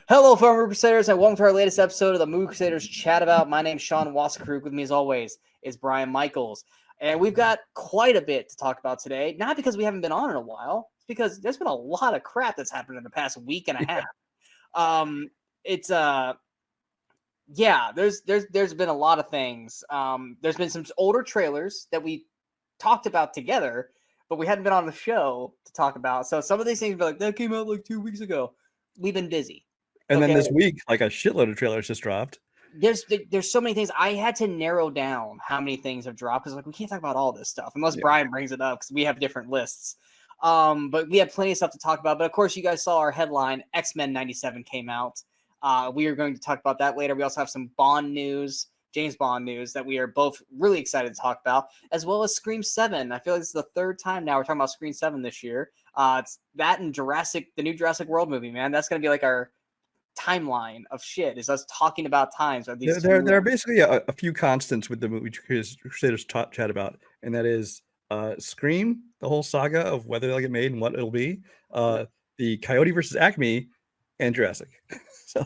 Hello, Movie Crusaders, and welcome to our latest episode of the Movie Crusaders Chat About. My name's Sean Wasserkrug. With me, as always, is Brian Michaels. And we've got quite a bit to talk about today, not because we haven't been on in a while, it's because there's been a lot of crap that's happened in the past week and a half. There's been a lot of things. There's been some older trailers that we talked about together, but we hadn't been on the show to talk about. So some of these things be like, that came out like 2 weeks ago. We've been busy. And then this week, like a shitload of trailers just dropped. There's so many things. I had to narrow down how many things have dropped because we can't talk about all this stuff unless Brian brings it up because we have different lists. But we have plenty of stuff to talk about. But of course, you guys saw our headline: X-Men '97 came out. We are going to talk about that later. We also have some Bond news, James Bond news that we are both really excited to talk about, as well as Scream 7. I feel like this is the third time now we're talking about Scream 7 this year. It's that and the new Jurassic World movie, man. That's going to be like our timeline of shit, is us talking about times. There are basically a few constants with the Movie Crusaders chat about, and that is Scream, the whole saga of whether they'll get made and what it'll be, the Coyote versus Acme, and Jurassic. So,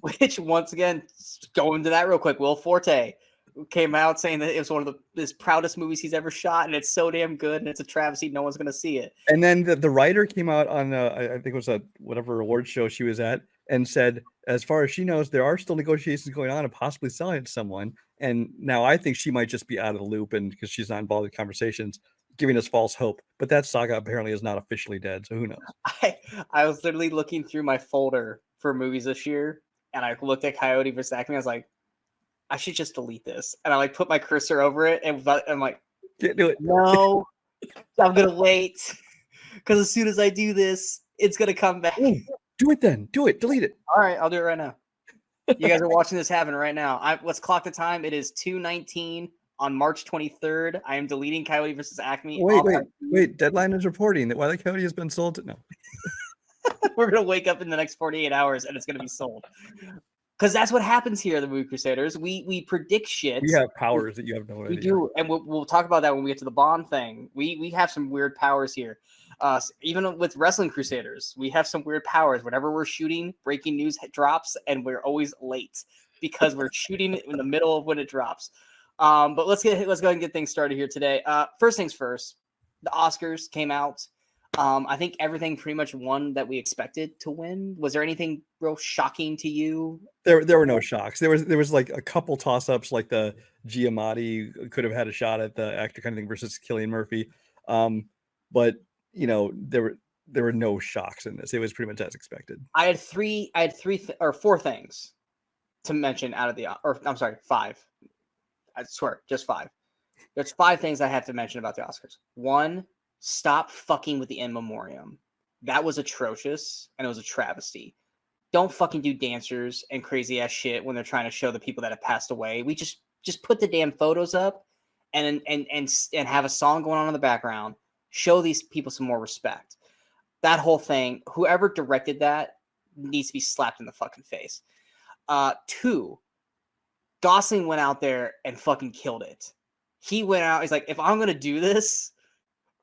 which once again, go into that real quick. Will Forte came out saying that it was one of his proudest movies he's ever shot, and it's so damn good, and it's a travesty. No one's going to see it. And then the writer came out on I think it was a whatever award show she was at, and said, as far as she knows, there are still negotiations going on and possibly selling it to someone. And now I think she might just be out of the loop, and because she's not involved in conversations, giving us false hope. But that saga apparently is not officially dead, so who knows? I was literally looking through my folder for movies this year, and I looked at Coyote vs. Acme. I was like, I should just delete this. And I put my cursor over it, and I'm like, can't do it. No, I'm gonna wait, because as soon as I do this, it's gonna come back. Ooh, do it then. Do it. Delete it. All right, I'll do it right now. You guys are watching this happen right now. Let's clock the time. It is 2:19 on March 23rd. I am deleting Coyote versus Acme. Wait. Deadline is reporting that Wile E. Coyote has been sold. No. We're gonna wake up in the next 48 hours, and it's gonna be sold. Because that's what happens here at the Movie Crusaders. We predict shit. We have powers that you have no idea. We do, and we'll talk about that when we get to the Bond thing. We have some weird powers here. Even with Wrestling Crusaders, we have some weird powers. Whenever we're shooting, breaking news drops, and we're always late because we're shooting in the middle of when it drops. But let's go ahead and get things started here today. First things first, the Oscars came out. I think everything pretty much won that we expected to win. Was there anything real shocking to you? There were no shocks. There was like a couple toss-ups, like the Giamatti could have had a shot at the actor kind of thing versus Cillian Murphy. But there were no shocks in this. It was pretty much as expected. I had three or four things to mention out of five. I swear, just five. There's 5 things I have to mention about the Oscars. 1, stop fucking with the in memoriam. That was atrocious, and it was a travesty. Don't fucking do dancers and crazy ass shit when they're trying to show the people that have passed away. We just put the damn photos up and have a song going on in the background. Show these people some more respect. That whole thing, whoever directed that needs to be slapped in the fucking face. 2, Gosling went out there and fucking killed it. He went out, he's like, if I'm going to do this,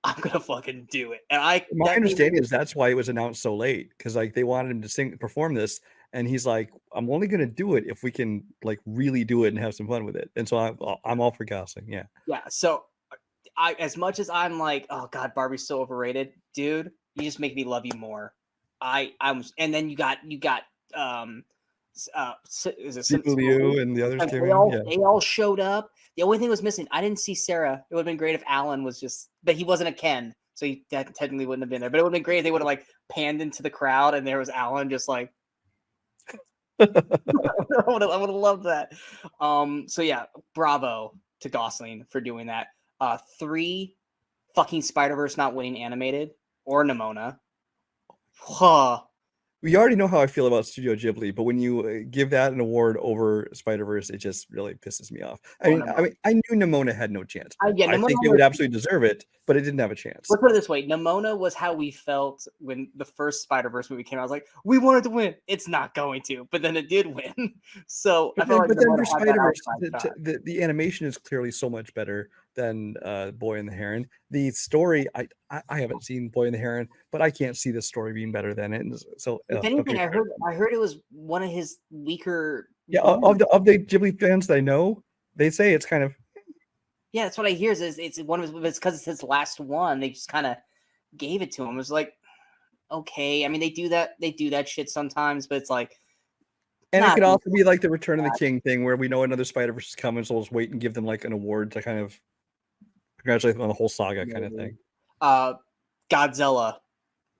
I'm going to fucking do it. And my understanding is that's why it was announced so late, because like they wanted him to perform this. And he's like, I'm only going to do it if we can like really do it and have some fun with it. And so I'm all for Gosling. Yeah. Yeah. So as much as I'm like, oh God, Barbie's so overrated, dude, you just make me love you more. And then you got is it Liu and the others and they all showed up. The only thing was missing, I didn't see Sarah. It would have been great if Alan was but he wasn't a Ken, so he technically wouldn't have been there. But it would have been great if they would have like panned into the crowd and there was Alan just like I would have loved that. So yeah, bravo to Gosling for doing that. 3, fucking Spider-Verse not winning animated or Nimona. Huh. We already know how I feel about Studio Ghibli, but when you give that an award over Spider-Verse, it just really pisses me off. I mean, I knew Nimona had no chance. I think it would absolutely deserve it, but it didn't have a chance. Let's put it this way: Nimona was how we felt when the first Spider-Verse movie came out. I was like, we wanted to win. It's not going to, but then it did win. So, but then for Spider-Verse, the animation is clearly so much better. Boy and the Heron. The story, I haven't seen Boy and the Heron, but I can't see the story being better than it. And so If anything, okay. I heard it was one of his weaker. Yeah, of the Ghibli fans that I know, they say it's kind of. Yeah, that's what I hear. Is it's one of his, it's because it's his last one. They just kind of gave it to him. It was like, okay. I mean, they do that shit sometimes, but it's like. And it could also be like the Return of the King thing, where we know another Spider-Verse is coming, so we'll just wait and give them like an award to kind of congratulate them on the whole saga kind of thing. Godzilla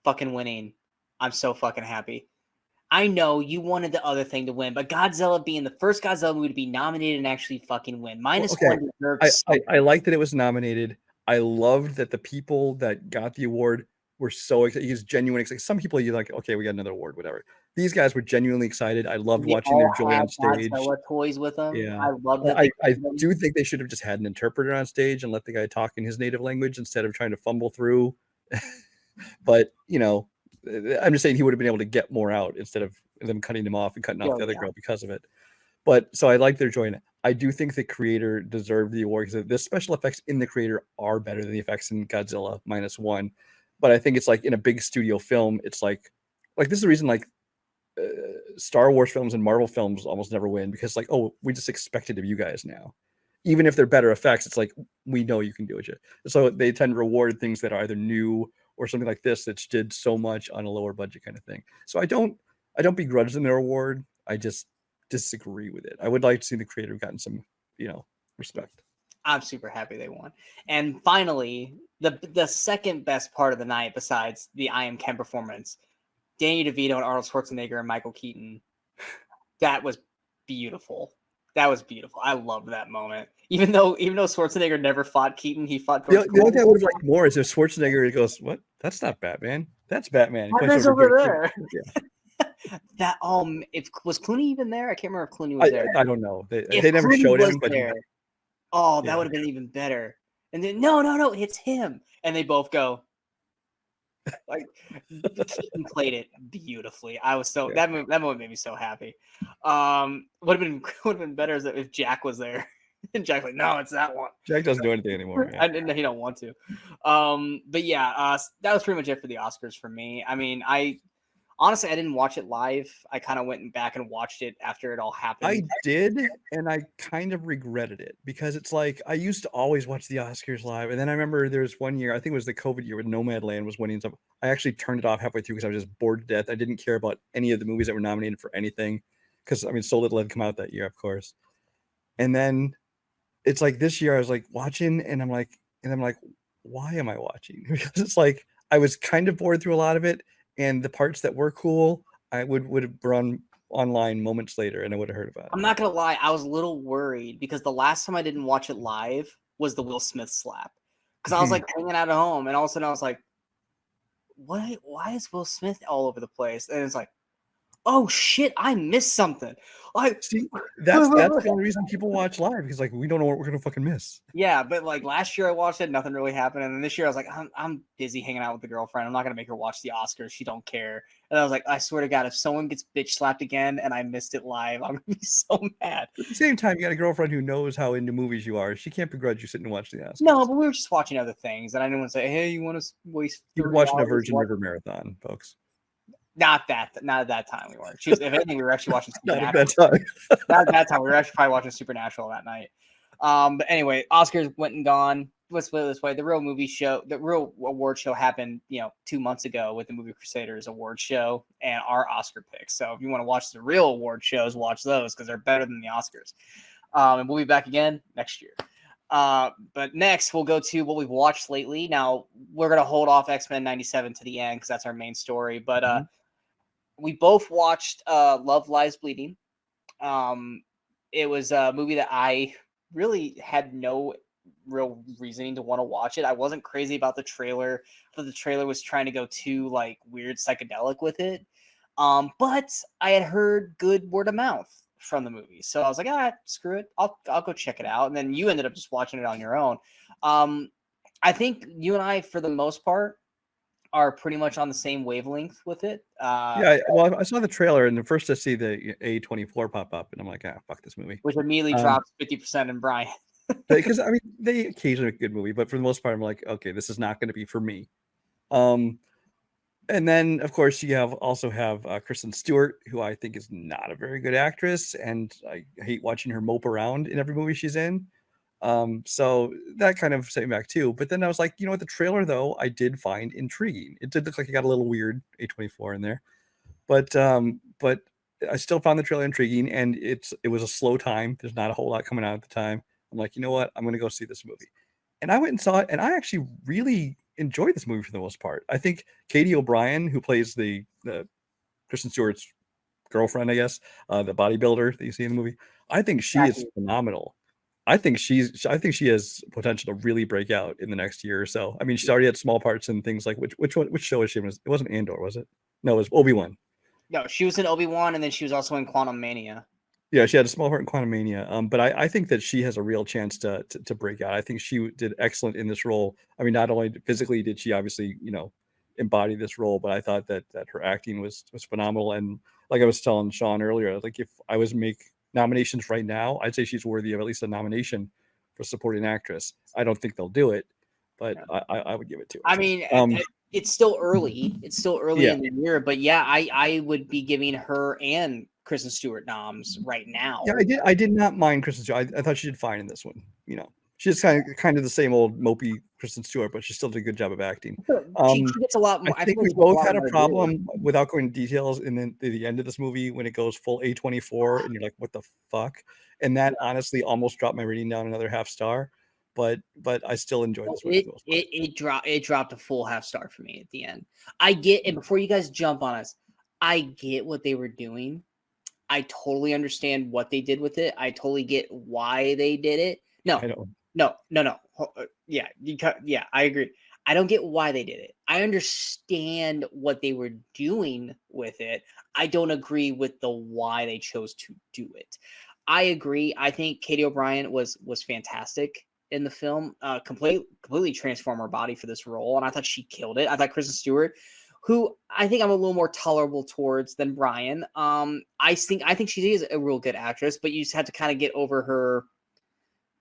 fucking winning. I'm so fucking happy. I know you wanted the other thing to win, but Godzilla being the first Godzilla movie to be nominated and actually fucking win. -1 deserves. I like that it was nominated. I loved that the people that got the award were so excited. He's genuinely excited. Some people you're like, okay, we got another award, whatever. These guys were genuinely excited. I loved watching their joy on stage. Godzilla toys with them. Yeah, I love that. I do think they should have just had an interpreter on stage and let the guy talk in his native language instead of trying to fumble through. But you know, I'm just saying he would have been able to get more out instead of them cutting him off and cutting off the other girl because of it. But so I like their joy in it. I do think the creator deserved the award because the special effects in the creator are better than the effects in Godzilla -1. But I think it's like in a big studio film, it's like this is the reason like Star Wars films and Marvel films almost never win because like, oh, we just expect it of you guys now. Even if they're better effects, it's like, we know you can do it. So they tend to reward things that are either new or something like this that did so much on a lower budget kind of thing. So I don't begrudge them their award. I just disagree with it. I would like to see the creator have gotten some, respect. I'm super happy they won. And finally, the second best part of the night, besides the I Am Ken performance, Danny DeVito and Arnold Schwarzenegger and Michael Keaton. That was beautiful. That was beautiful. I loved that moment. Even though Schwarzenegger never fought Keaton, he fought. The only thing I would have liked more is if Schwarzenegger goes, "What? That's not Batman. That's Batman." Batman's over there. Yeah. That if was Clooney even there? I can't remember if Clooney was there. I don't know. They never showed him, but there, that would have been even better. And then no, it's him. And they both go. Like Keaton played it beautifully. I was so that moment made me so happy. Would have been better if Jack was there. And Jack's like, no, it's that one. Jack doesn't do anything anymore. I didn't know he don't want to. But yeah, that was pretty much it for the Oscars for me. I mean, honestly, I didn't watch it live. I kind of went back and watched it after it all happened. I did, and I kind of regretted it because it's like I used to always watch the Oscars live, and then I remember there was one year, I think it was the COVID year, when Nomadland was winning stuff. I actually turned it off halfway through because I was just bored to death. I didn't care about any of the movies that were nominated for anything because I mean, so little had come out that year, of course. And then it's like this year, I was like watching, and I'm like, why am I watching? Because it's like I was kind of bored through a lot of it. And the parts that were cool, I would have run online moments later, and I would have heard about it. I'm not gonna lie, I was a little worried because the last time I didn't watch it live was the Will Smith slap. Because I was like hanging out at home, and all of a sudden I was like, "Why is Will Smith all over the place?" And it's like, "Oh shit, I missed something." Like, see, that's the only reason people watch live because like we don't know what we're gonna fucking miss. Yeah, but like last year I watched it, nothing really happened, and then this year I was like, I'm busy hanging out with the girlfriend. I'm not gonna make her watch the Oscars. She don't care. And I was like, I swear to God, if someone gets bitch slapped again and I missed it live, I'm gonna be so mad. At the same time, you got a girlfriend who knows how into movies you are. She can't begrudge you sitting and watching the Oscars. No, but we were just watching other things, and I didn't want to say, hey, you want to waste? You're watching a Virgin River marathon, folks. Not at that time we weren't. If anything, we were actually watching Supernatural. Not at that time. Not at that time. We were actually probably watching Supernatural that night. But anyway, Oscars went and gone. Let's put it this way: the real award show happened, 2 months ago with the Movie Crusaders award show and our Oscar picks. So if you want to watch the real award shows, watch those because they're better than the Oscars. And we'll be back again next year. But next we'll go to what we've watched lately. Now we're gonna hold off X-Men 97 to the end because that's our main story. But we both watched Love Lies Bleeding. It was a movie that I really had no real reasoning to want to watch it. I wasn't crazy about the trailer. I thought the trailer was trying to go too like weird psychedelic with it. But I had heard good word of mouth from the movie. So I was like, screw it. I'll go check it out. And then you ended up just watching it on your own. I think you and I, for the most part, are pretty much on the same wavelength with it. I saw the trailer, and first I see the A24 pop up, and I'm like, fuck this movie. Which immediately drops 50% in Brian. Because I mean, they occasionally make a good movie, but for the most part, I'm like, okay, this is not going to be for me. Um, and then of course you also have Kristen Stewart, who I think is not a very good actress, and I hate watching her mope around in every movie she's in. So that kind of set me back too. But then I was like, you know what, the trailer though I did find intriguing. It did look like it got a little weird, A24 in there, but I still found the trailer intriguing, and it was a slow time. There's not a whole lot coming out at the time. I'm like, you know what, I'm gonna go see this movie. And I went and saw it, and I actually really enjoyed this movie for the most part. I think Katie O'Brien, who plays the Kristen Stewart's girlfriend, I guess, the bodybuilder that you see in the movie, I think she is phenomenal. I think she has potential to really break out in the next year or so. I mean, she's already had small parts in things like which show was she in? It wasn't Andor, was it? No, it was Obi-Wan. No, she was in Obi-Wan, and then she was also in Quantum Mania. Yeah, she had a small part in Quantum Mania. But I think that she has a real chance to break out. I think she did excellent in this role. I mean, not only physically did she obviously, embody this role, but I thought that her acting was phenomenal. And like I was telling Sean earlier, like if I was make nominations right now, I'd say she's worthy of at least a nomination for supporting actress. I don't think they'll do it, but I would give it to her. I mean, it's still early. It's still early in the year, but yeah, I would be giving her and Kristen Stewart noms right now. Yeah, I did not mind Kristen Stewart. I thought she did fine in this one. She's kind of the same old mopey Kristen Stewart, but she still did a good job of acting. She gets a lot more. I think we both had a problem without going into details, and then the end of this movie when it goes full A24, and you're like, what the fuck? And that honestly almost dropped my rating down another half star. But I still enjoyed this movie. It dropped a full half star for me at the end. I get, and before you guys jump on us, I get what they were doing. I totally understand what they did with it. I totally get why they did it. No. Yeah, I agree. I don't get why they did it. I understand what they were doing with it. I don't agree with the why they chose to do it. I agree. I think Katie O'Brien was fantastic in the film. Completely transformed her body for this role, and I thought she killed it. I thought Kristen Stewart, who I think I'm a little more tolerable towards than Brian. I think she is a real good actress, but you just have to kind of get over her,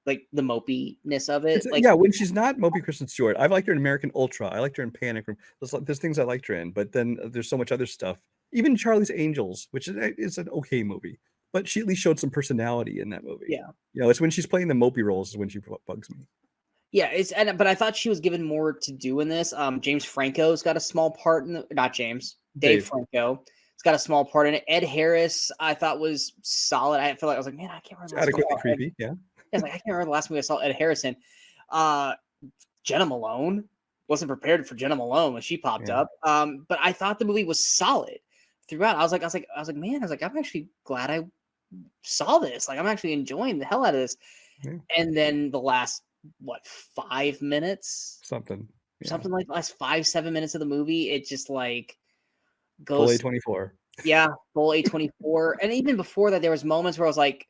like the mopiness of it. When she's not mopey Kristen Stewart, I've liked her in American Ultra. I liked her in Panic Room. There's things I liked her in, but then there's so much other stuff. Even Charlie's Angels, which is an okay movie, but she at least showed some personality in that movie. Yeah, it's when she's playing the mopey roles is when she bugs me. Yeah, but I thought she was given more to do in this. James Franco's got a small part in Dave Franco. It's got a small part in it. Ed Harris, I thought was solid. I was like, man, I can't remember. Adequately creepy, yeah. I can't remember the last movie I saw Ed Harris in. Jenna Malone, wasn't prepared for Jenna Malone when she popped up. But I thought the movie was solid throughout. I was like, man, I'm actually glad I saw this. Like, I'm actually enjoying the hell out of this. Yeah. And then the last 5 minutes? Something like the last 5-7 minutes of the movie, it just like goes full A24. Yeah, full A24. And even before that, there was moments where I was like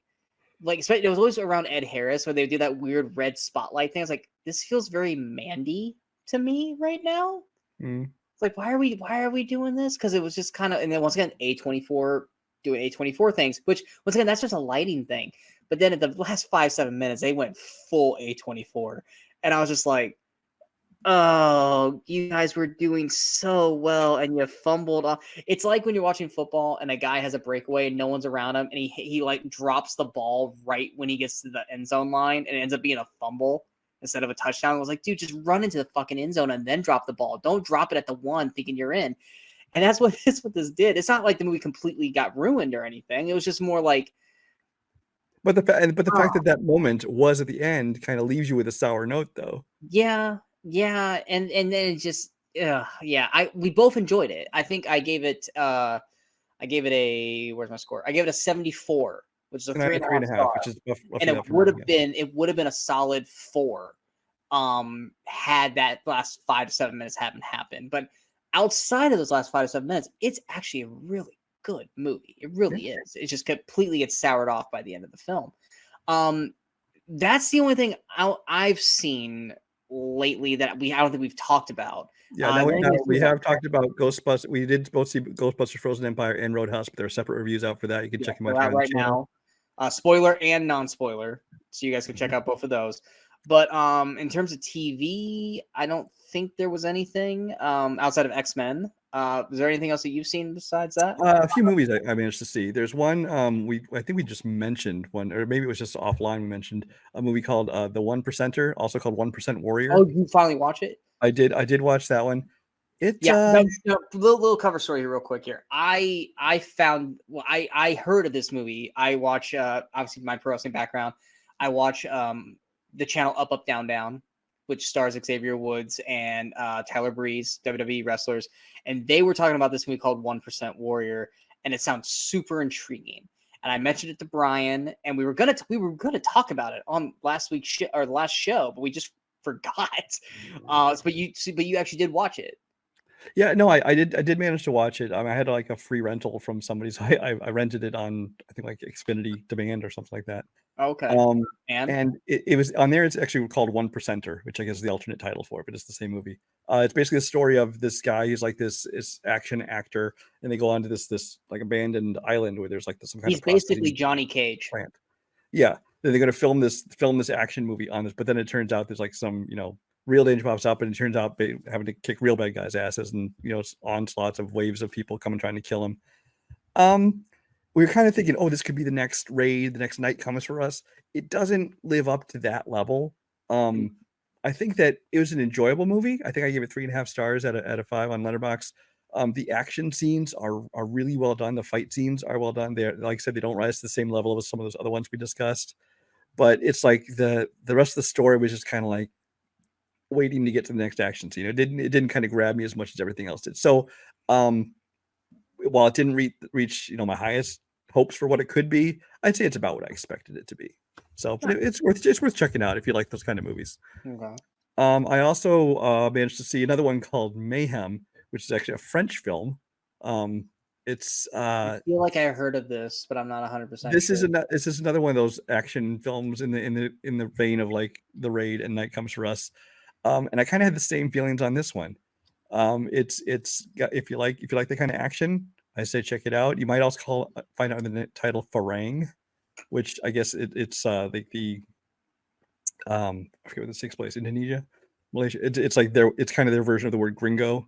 it was always around Ed Harris where they do that weird red spotlight thing. I was like, this feels very Mandy to me right now. It's like, why are we doing this? Because it was just kind of, and then once again, A24 doing A24 things, which once again, that's just a lighting thing. But then at the last 5-7 minutes, they went full A24. And I was just like, oh, you guys were doing so well and you fumbled off. It's like when you're watching football and a guy has a breakaway and no one's around him and he like drops the ball right when he gets to the end zone line and it ends up being a fumble instead of a touchdown. I was like, dude, just run into the fucking end zone and then drop the ball. Don't drop it at the one thinking you're in. And that's what this did. It's not like the movie completely got ruined or anything. It was just more like, But the fact that moment was at the end kind of leaves you with a sour note, though. Yeah, and then it just, we both enjoyed it. I think I gave it a, where's my score? I gave it a 74, which is a 3.5, which is and it would have been a solid 4, had that last 5 to 7 minutes haven't happened. But outside of those last 5 to 7 minutes, it's actually a really good movie. It really is. It just completely gets soured off by the end of the film. That's the only thing I've seen lately that I don't think we've talked about. Yeah, we have talked about Ghostbusters. We did both see Ghostbusters: Frozen Empire and Roadhouse, but there are separate reviews out for that. You can check them out right now. spoiler and non-spoiler, so you guys can check out both of those. But in terms of TV, I don't think there was anything outside of X-Men. Is there anything else that you've seen besides that? A few movies I managed to see. There's one I think we just mentioned one, or maybe it was just offline. We mentioned a movie called The 1%er, also called 1% Warrior. Oh, you finally watch it? I did watch that one. Yeah, little cover story here real quick here. I heard of this movie. I watch obviously my pro wrestling background. I watch the channel Up Up Down Down, which stars Xavier Woods and Tyler Breeze, WWE wrestlers, and they were talking about this movie called 1% Warrior, and it sounds super intriguing. And I mentioned it to Brian, and we were gonna talk about it on last week's or the last show, but we just forgot. But you actually did watch it. Yeah, no, I did manage to watch it. I had like a free rental from somebody, so I rented it on, I think, like Xfinity Demand or something like that. Okay. And it was on there. It's actually called 1%er, which I guess is the alternate title for it, but it's the same movie. It's basically the story of this guy who's like this action actor, and they go onto this like abandoned island where there's like some kind He's of basically Johnny Cage plant. Yeah, then they're going to film this action movie on this, but then it turns out there's like some real danger pops up, and it turns out they having to kick real bad guys' asses, and it's onslaughts of waves of people coming trying to kill him. We were kind of thinking, oh, this could be the next raid, the next night comes for us. It doesn't live up to that level. I think that it was an enjoyable movie. I think I gave it 3.5 stars out of 5 on Letterboxd. The action scenes are really well done. The fight scenes are well done. They're, like I said, they don't rise to the same level as some of those other ones we discussed. But it's like the rest of the story was just kind of like waiting to get to the next action scene. It didn't kind of grab me as much as everything else did. So while it didn't reach my highest hopes for what it could be, I'd say it's about what I expected it to be. So but it's worth checking out if you like those kind of movies. Okay. I also managed to see another one called Mayhem, which is actually a French film. It's I feel like I heard of this, but I'm not 100%. This is another one of those action films in the vein of like The Raid and Night Comes for Us. And I kind of had the same feelings on this one. It's if you like the kind of action, I say check it out. You might also find out the title Farang, which I guess it's like the I forget where this takes place. Indonesia, Malaysia. It's like it's kind of their version of the word gringo.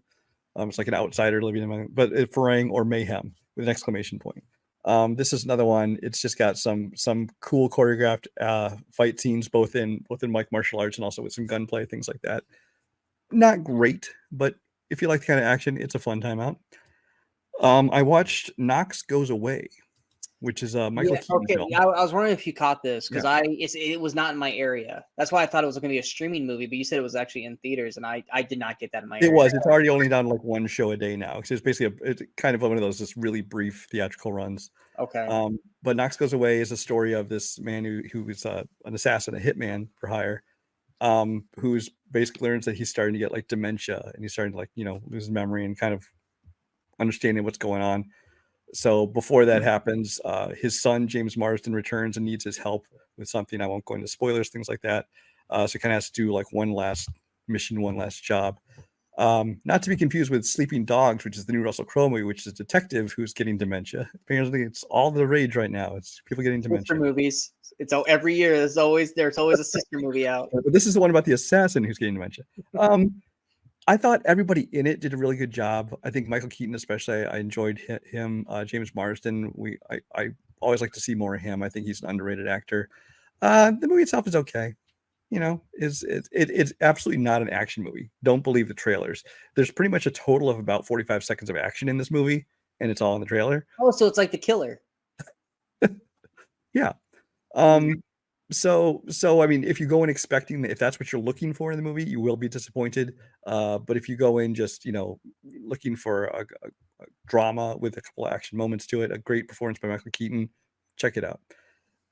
It's like an outsider living in, but Farang or Mayhem with an exclamation point. This is another one. It's just got some cool choreographed fight scenes, both in like martial arts and also with some gunplay, things like that. Not great, but if you like the kind of action, it's a fun time out. I watched Knox Goes Away, which is a Michael Keaton film. I was wondering if you caught this because it was not in my area. That's why I thought it was going to be a streaming movie, but you said it was actually in theaters, and I did not get that in my area. It was. It's already only done like one show a day now because it's basically it's kind of one of those just really brief theatrical runs. Okay. But Knox Goes Away is a story of this man who is an assassin, a hitman for hire, who's basically learns that he's starting to get like dementia and he's starting to like lose his memory and kind of understanding what's going on. So before that happens, his son James Marsden returns and needs his help with something. I won't go into spoilers, things like that. So he kind of has to do like one last mission, one last job. Not to be confused with Sleeping Dogs, which is the new Russell Crowe movie, which is a detective who's getting dementia. Apparently, it's all the rage right now. It's people getting dementia. Sister movies. It's every year. There's always a sister movie out. But this is the one about the assassin who's getting dementia. I thought everybody in it did a really good job. I think Michael Keaton, especially, I enjoyed him. James Marsden, I always like to see more of him. I think he's an underrated actor. The movie itself is okay. It's absolutely not an action movie. Don't believe the trailers. There's pretty much a total of about 45 seconds of action in this movie, and it's all in the trailer. Oh, so it's like The Killer. Yeah. So I mean, if you go in expecting that, if that's what you're looking for in the movie, you will be disappointed. But if you go in just looking for a drama with a couple of action moments to it, a great performance by Michael Keaton, check it out.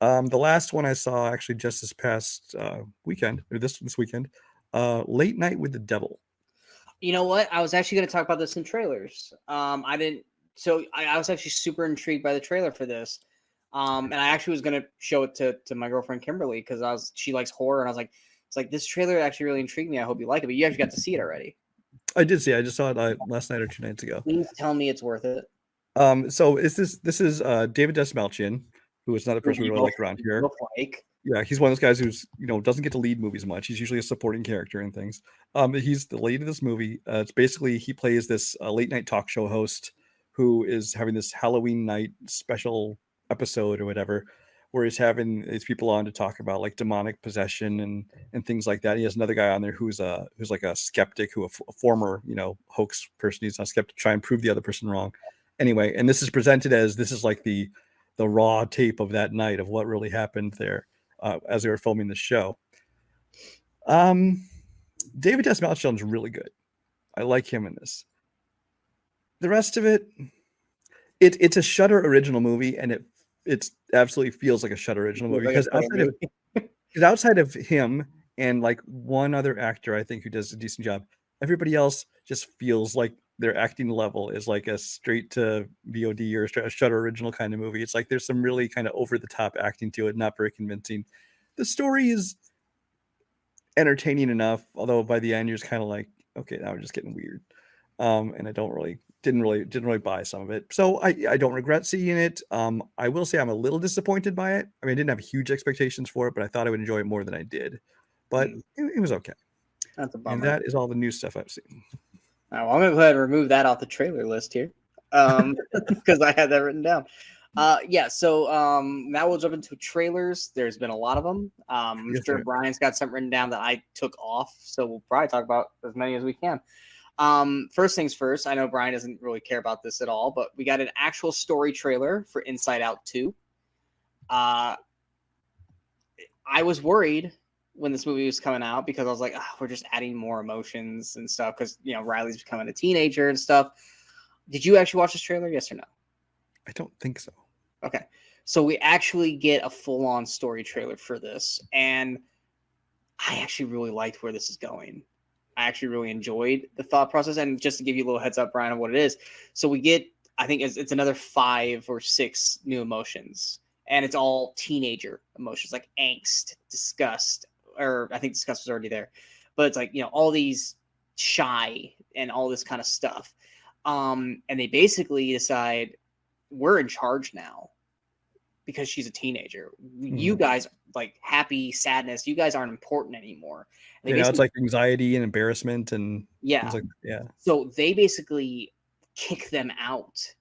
The last one I saw actually just this past weekend, or this weekend, Late Night with the Devil. You know what? I was actually going to talk about this in trailers. I didn't. So I was actually super intrigued by the trailer for this. And I actually was going to show it to my girlfriend Kimberly because she likes horror, and I was like, it's like this trailer actually really intrigued me. I hope you like it. But you actually got to see it already. I did see it. I just saw it last night or 2 nights ago. Please tell me it's worth it. So this is David Desmalchian, who is another person we really like around here. Yeah, he's one of those guys who's, doesn't get to lead movies much. He's usually a supporting character in things. He's the lead of this movie. It's basically he plays this late night talk show host who is having this Halloween night special episode or whatever, where he's having these people on to talk about like demonic possession and things like that. He has another guy on there who's like a skeptic, a former hoax person. He's not skeptic, try and prove the other person wrong. Anyway, and this is presented as this is like the raw tape of that night of what really happened there. As they were filming the show. David Desmalchian's really good. I like him in this. The rest of it's a Shudder original movie, and it absolutely feels like a Shudder original movie because outside of him and like one other actor, I think, who does a decent job, everybody else just feels like their acting level is like a straight to VOD or a Shudder original kind of movie. It's like there's some really kind of over the top acting to it, not very convincing. The story is entertaining enough, although by the end you're just kind of like, okay, now we're just getting weird. And I didn't really buy some of it. So I don't regret seeing it. I will say I'm a little disappointed by it. I mean, I didn't have huge expectations for it, but I thought I would enjoy it more than I did. But it was okay. That's a bummer. And that is all the new stuff I've seen. All right, well, I'm going to go ahead and remove that off the trailer list here because I had that written down. So now we'll jump into trailers. There's been a lot of them. I'm sure Brian's got something written down that I took off, so we'll probably talk about as many as we can. First things first, I know Brian doesn't really care about this at all, but we got an actual story trailer for Inside Out 2. I was worried when this movie was coming out because I was like, we're just adding more emotions and stuff because, Riley's becoming a teenager and stuff. Did you actually watch this trailer? Yes or no? I don't think so. Okay. So we actually get a full-on story trailer for this, and I actually really liked where this is going. I actually really enjoyed the thought process, and just to give you a little heads up, Brian, of what it is. So we get, I think it's another 5 or 6 new emotions, and it's all teenager emotions like angst, disgust, or I think disgust was already there, but it's like, all these shy and all this kind of stuff. And they basically decide we're in charge now because she's a teenager. You guys like happy, sadness. You guys aren't important anymore. It's like anxiety and embarrassment and So they basically kick them out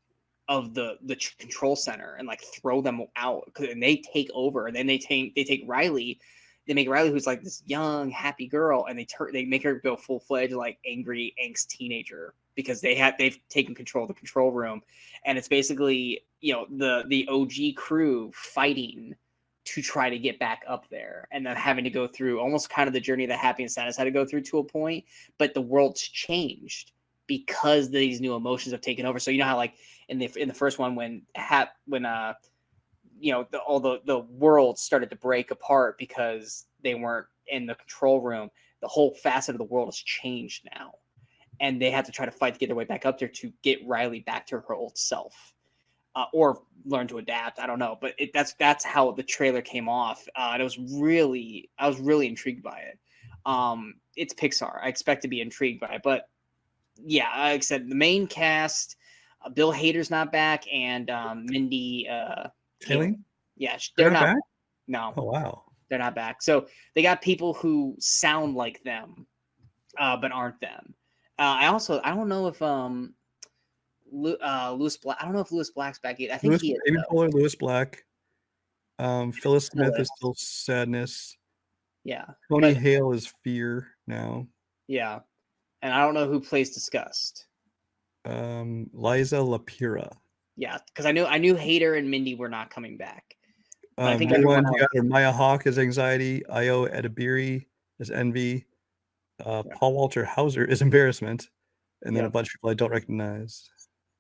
of the control center and like throw them out, and they take over. And then they take Riley. They make Riley, who's like this young, happy girl, and they make her go full-fledged like angry, angst teenager because they've taken control of the control room, and it's basically the OG crew fighting to try to get back up there, and then having to go through almost kind of the journey that Happy and Sadness had to go through to a point, but the world's changed because these new emotions have taken over. So you know how like in the first one when the world started to break apart because they weren't in the control room. The whole facet of the world has changed now, and they had to try to fight to get their way back up there to get Riley back to her old self, or learn to adapt. I don't know, but that's how the trailer came off, and I was really intrigued by it. It's Pixar. I expect to be intrigued by it, but yeah, like I said, the main cast, Bill Hader's not back, and Mindy. Kaling? Yeah, they're not back? No. Oh wow. They're not back. So they got people who sound like them, but aren't them. I don't know if Lewis Black. I don't know if Lewis Black's back yet. I think he is. Amy Poehler, Lewis Black. Phyllis Smith is still Sadness. Yeah. Tony Hale is Fear now. Yeah. And I don't know who plays Disgust. Liza Lapira. Yeah, because I knew Hader and Mindy were not coming back. I think everyone got her. Maya Hawke is Anxiety. Io Edebiri is Envy. Paul Walter Hauser is Embarrassment, and then a bunch of people I don't recognize.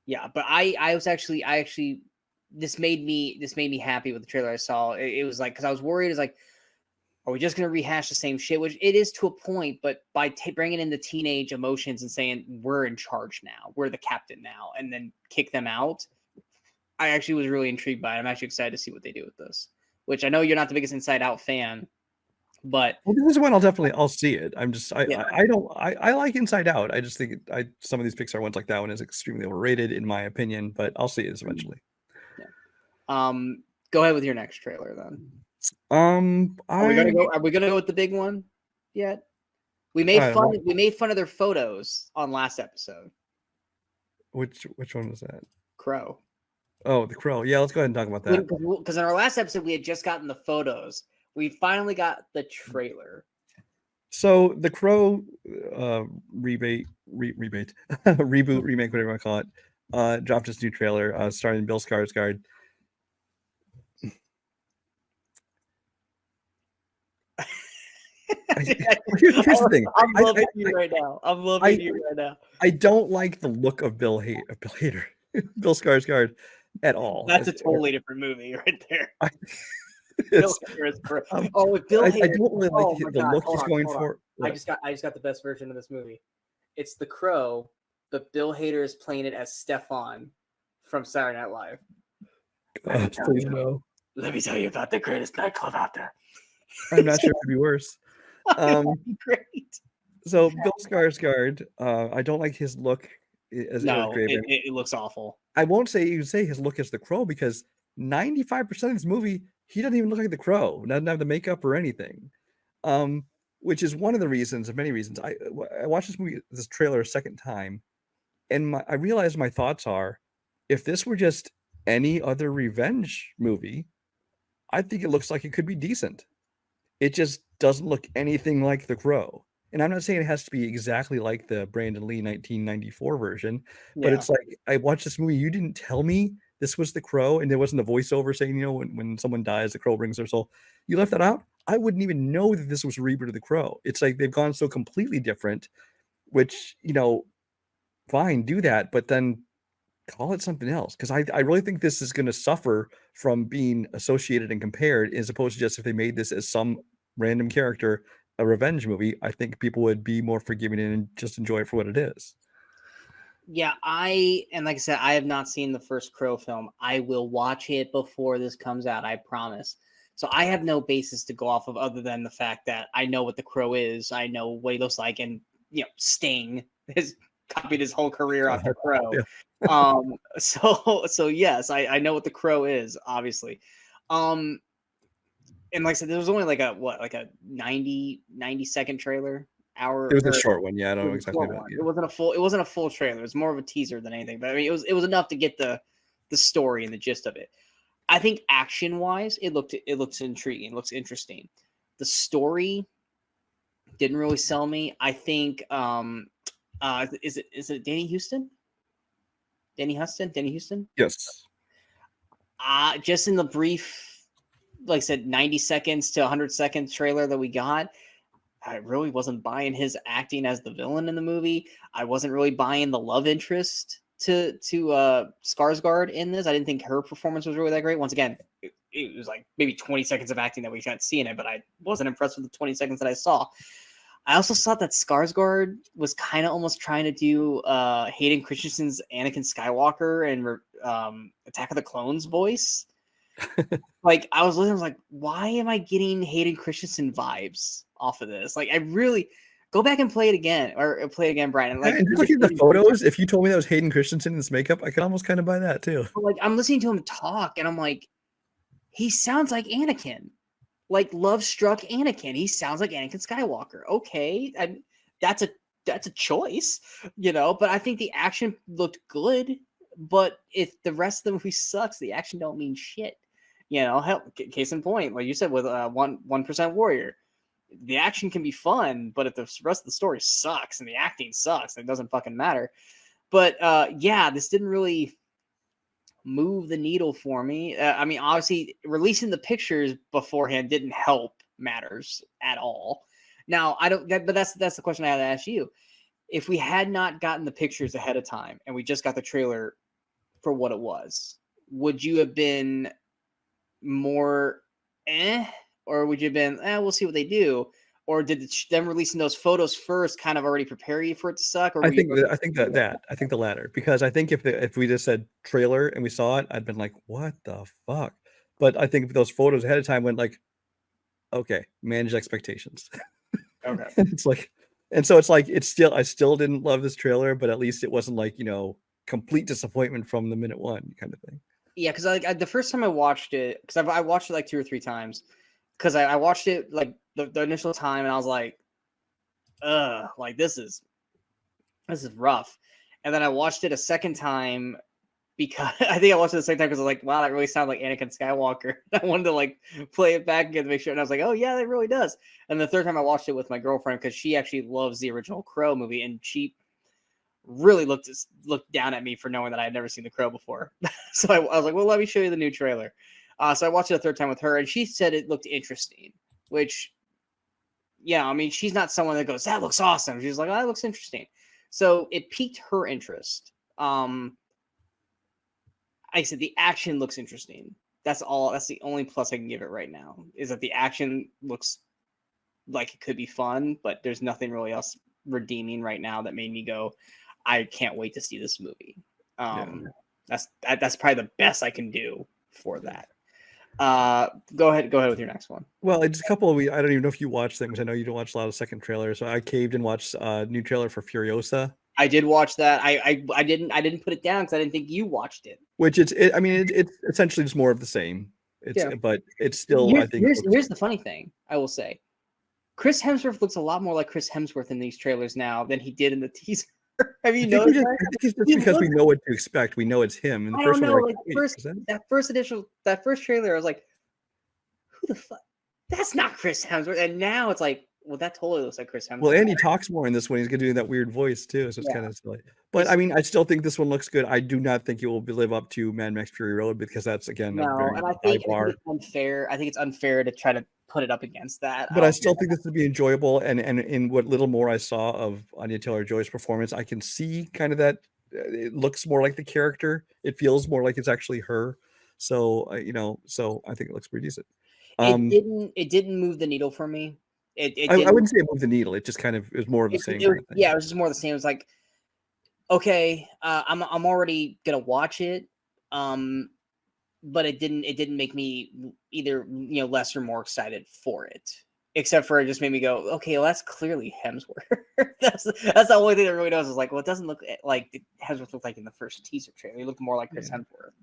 Yeah, but I actually this made me happy with the trailer I saw. It was like, because I was worried, it's like, are we just going to rehash the same shit? Which it is to a point, but by bringing in the teenage emotions and saying we're in charge now, we're the captain now, and then kick them out, I actually was really intrigued by it. I'm actually excited to see what they do with this, which I know you're not the biggest Inside Out fan, but this is one I'll see it. I like Inside Out. I just think some of these Pixar ones, like that one, is extremely overrated in my opinion, but I'll see it eventually. Yeah. Go ahead with your next trailer then. Are we gonna go with the big one yet? We made fun of their photos on last episode. Which one was that? Crow. Oh, the Crow. Yeah, let's go ahead and talk about that. Because in our last episode, we had just gotten the photos. We finally got the trailer. So the Crow reboot, remake, whatever you want to call it, dropped its new trailer starring Bill Skarsgård. Here's the thing. I'm loving you right now. I'm loving you right now. I don't like the look of Bill Skarsgård at all. That's a totally different movie right there. Bill Hader. I don't really like the look he's going for. I just got the best version of this movie. It's The Crow, but Bill Hader is playing it as Stefan from Saturday Night Live. Please no. Let me tell you about the greatest nightclub out there. I'm not sure it could be worse. Great. So Bill Skarsgård, I don't like his look. It looks awful. I won't say his look as the Crow because 95% of this movie he doesn't even look like the Crow. Doesn't have the makeup or anything. Which is one of the reasons, of many reasons. I watched this trailer a second time, and I realized my thoughts are, if this were just any other revenge movie, I think it looks like it could be decent. It just doesn't look anything like The Crow. And I'm not saying it has to be exactly like the Brandon Lee 1994 version, but it's like, I watched this movie, you didn't tell me this was The Crow, and there wasn't a voiceover saying, when someone dies, the Crow brings their soul. You left that out? I wouldn't even know that this was a reboot of The Crow. It's like they've gone so completely different, which, fine, do that, but then call it something else. Because I really think this is going to suffer from being associated and compared, as opposed to just if they made this as some random character, a revenge movie, I think people would be more forgiving and just enjoy it for what it is. Yeah, like I said, I have not seen the first Crow film. I will watch it before this comes out, I promise. So I have no basis to go off of other than the fact that I know what the Crow is. I know what he looks like, and Sting has copied his whole career off the Crow. So yes, I know what the Crow is, obviously. And like I said, there was only like a 90-second trailer. It was a short one, yeah. I don't know exactly about it. It wasn't a full trailer. It was more of a teaser than anything. But I mean, it was enough to get the story and the gist of it. I think action wise, it looks intriguing. It looks interesting. The story didn't really sell me. I think is it Danny Houston? Danny Houston? Yes. Just in the brief, like I said, 90 seconds to 100-second trailer that we got, I really wasn't buying his acting as the villain in the movie. I wasn't really buying the love interest to Skarsgård in this. I didn't think her performance was really that great. Once again, it was like maybe 20 seconds of acting that we got to see in it, but I wasn't impressed with the 20 seconds that I saw. I also thought that Skarsgård was kind of almost trying to do Hayden Christensen's Anakin Skywalker and Attack of the Clones voice. Like I was listening, I was like, why am I getting Hayden Christensen vibes off of this? Like I really go back and play it again, or play it again, Brian. Like and looking at the photos, if you told me that was Hayden Christensen in this makeup, I could almost kind of buy that too. Like I'm listening to him talk, and I'm like, he sounds like Anakin, like love-struck Anakin. He sounds like Anakin Skywalker. Okay, that's a choice, But I think the action looked good. But if the rest of the movie sucks, the action don't mean shit. Case in point, like you said with 1% Warrior, the action can be fun, but if the rest of the story sucks and the acting sucks, it doesn't fucking matter. But this didn't really move the needle for me. I mean, obviously, releasing the pictures beforehand didn't help matters at all. Now, but that's the question I had to ask you. If we had not gotten the pictures ahead of time and we just got the trailer for what it was, would you have been more or would you have been we'll see what they do? Or did them releasing those photos first kind of already prepare you for it to suck? Or I think the latter, because I think if we just said trailer and we saw it, I'd been like, what the fuck? But I think if those photos ahead of time went like, okay, manage expectations. Okay. It's like, and so it's like, I still didn't love this trailer, but at least it wasn't like, complete disappointment from the minute one kind of thing. Yeah, because the first time I watched it, because I watched it like 2 or 3 times, because I watched it like the initial time, and I was like, ugh, like this is rough. And then I watched it a second time because I think I watched it the second time because I was like, wow, that really sounded like Anakin Skywalker. I wanted to like play it back again to make sure, and I was like, oh yeah, that really does. And the third time I watched it with my girlfriend because she actually loves the original Crow movie, and she really looked down at me for knowing that I had never seen the Crow before. So I was like, well, let me show you the new trailer. So I watched it a third time with her, and she said it looked interesting, which, yeah, I mean, she's not someone that goes, that looks awesome. She's like, oh, that looks interesting. So it piqued her interest. Like I said, the action looks interesting. That's all. That's the only plus I can give it right now, is that the action looks like it could be fun, but there's nothing really else redeeming right now that made me go, I can't wait to see this movie. That's probably the best I can do for that. Go ahead with your next one. Well, it's a couple of I don't even know if you watched them, because I know you don't watch a lot of second trailers. So I caved and watched a new trailer for Furiosa. I did watch that. I didn't put it down because I didn't think you watched it. Which it's essentially just more of the same. But it's still, here's, I think here's the funny thing, I will say. Chris Hemsworth looks a lot more like Chris Hemsworth in these trailers now than he did in the teaser. Have you noticed that? I think it's just because we know what to expect. We know it's him. And the first one, like, that first trailer, I was like, who the fuck? That's not Chris Hemsworth. And now it's like, well, that totally looks like Chris Hemsworth. Well, and he talks more in this one. He's going to do that weird voice too, so it's kind of silly. But I mean, I still think this one looks good. I do not think it will live up to Mad Max Fury Road, because that's, again, a very high bar. It's unfair. I think it's unfair to try to put it up against that. But I still think this would be enjoyable. And in what little more I saw of Anya Taylor-Joy's performance, I can see kind of that it looks more like the character. It feels more like it's actually her. So so I think it looks pretty decent. It didn't move the needle for me. I wouldn't say it moved the needle. It just kind of, it was more of the same kind of thing. Yeah, it was just more of the same. It was like, okay, I'm already gonna watch it, but it didn't make me either less or more excited for it. Except for it just made me go, okay, well, that's clearly Hemsworth. that's the only thing that really knows is like, well, it doesn't look like Hemsworth looked like in the first teaser trailer. He looked more like Chris Hemsworth.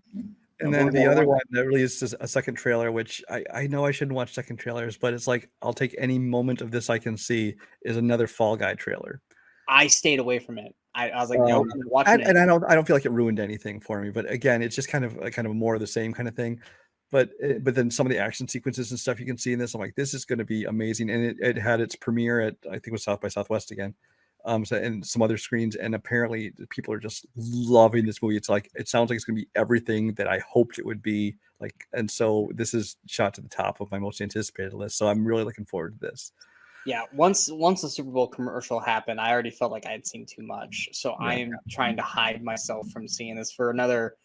And then the other one that really is just a second trailer, which I know I shouldn't watch second trailers, but it's like, I'll take any moment of this I can see, is another Fall Guy trailer. I stayed away from it. I was like, no, I'm watching it. And I don't feel like it ruined anything for me. But again, it's just kind of more of the same kind of thing. But then some of the action sequences and stuff you can see in this, I'm like, this is going to be amazing. And it had its premiere at, I think it was South by Southwest again. And some other screens, and apparently people are just loving this movie. It's like, it sounds like it's gonna be everything that I hoped it would be, like, and so this is shot to the top of my most anticipated list. So I'm really looking forward to this. Yeah, once the Super Bowl commercial happened, I already felt like I had seen too much. So I am trying to hide myself from seeing this for another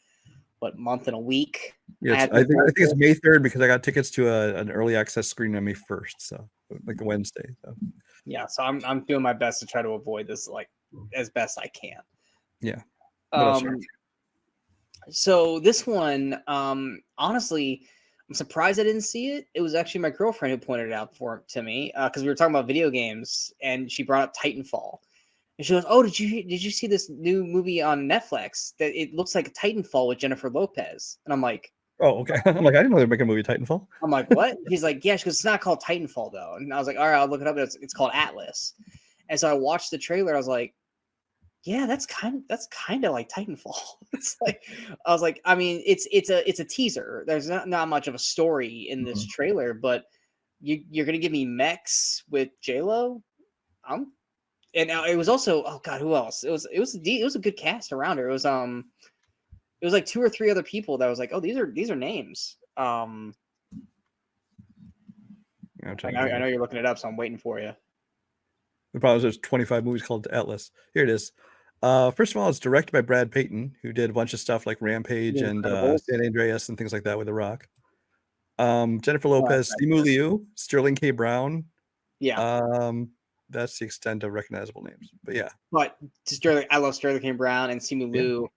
month and a week. Yeah, I think it's May 3rd, because I got tickets to an early access screening on May 1st, so like the Wednesday. So. Yeah, so I'm doing my best to try to avoid this like as best I can. Yeah. So this one, honestly, I'm surprised I didn't see it. It was actually my girlfriend who pointed it out to me, because we were talking about video games, and she brought up Titanfall. And she goes, "Oh, did you see this new movie on Netflix that it looks like Titanfall with Jennifer Lopez?" And I'm like, "Oh, okay." I'm like, I didn't know they were making a movie Titanfall. I'm like, "What?" He's like, "Yeah." She goes, "It's not called Titanfall though." And I was like, "All right, I'll look it up." It's called Atlas. And so I watched the trailer. I was like, "Yeah, that's kind of like Titanfall." It's like, I was like, I mean, it's a teaser. There's not much of a story in this trailer, but you're gonna give me mechs with J-Lo? And it was also, oh god, who else? It was a good cast around her. It was like 2 or 3 other people that was like, oh, these are names. I know you're looking it up, so I'm waiting for you. The problem is there's 25 movies called Atlas. Here it is. First of all, it's directed by Brad Payton, who did a bunch of stuff like Rampage and San Andreas and things like that with The Rock. Jennifer Lopez, Simu Liu, Sterling K. Brown. Yeah. That's the extent of recognizable names, but yeah. But I love Sterling K. Brown, and Simu Liu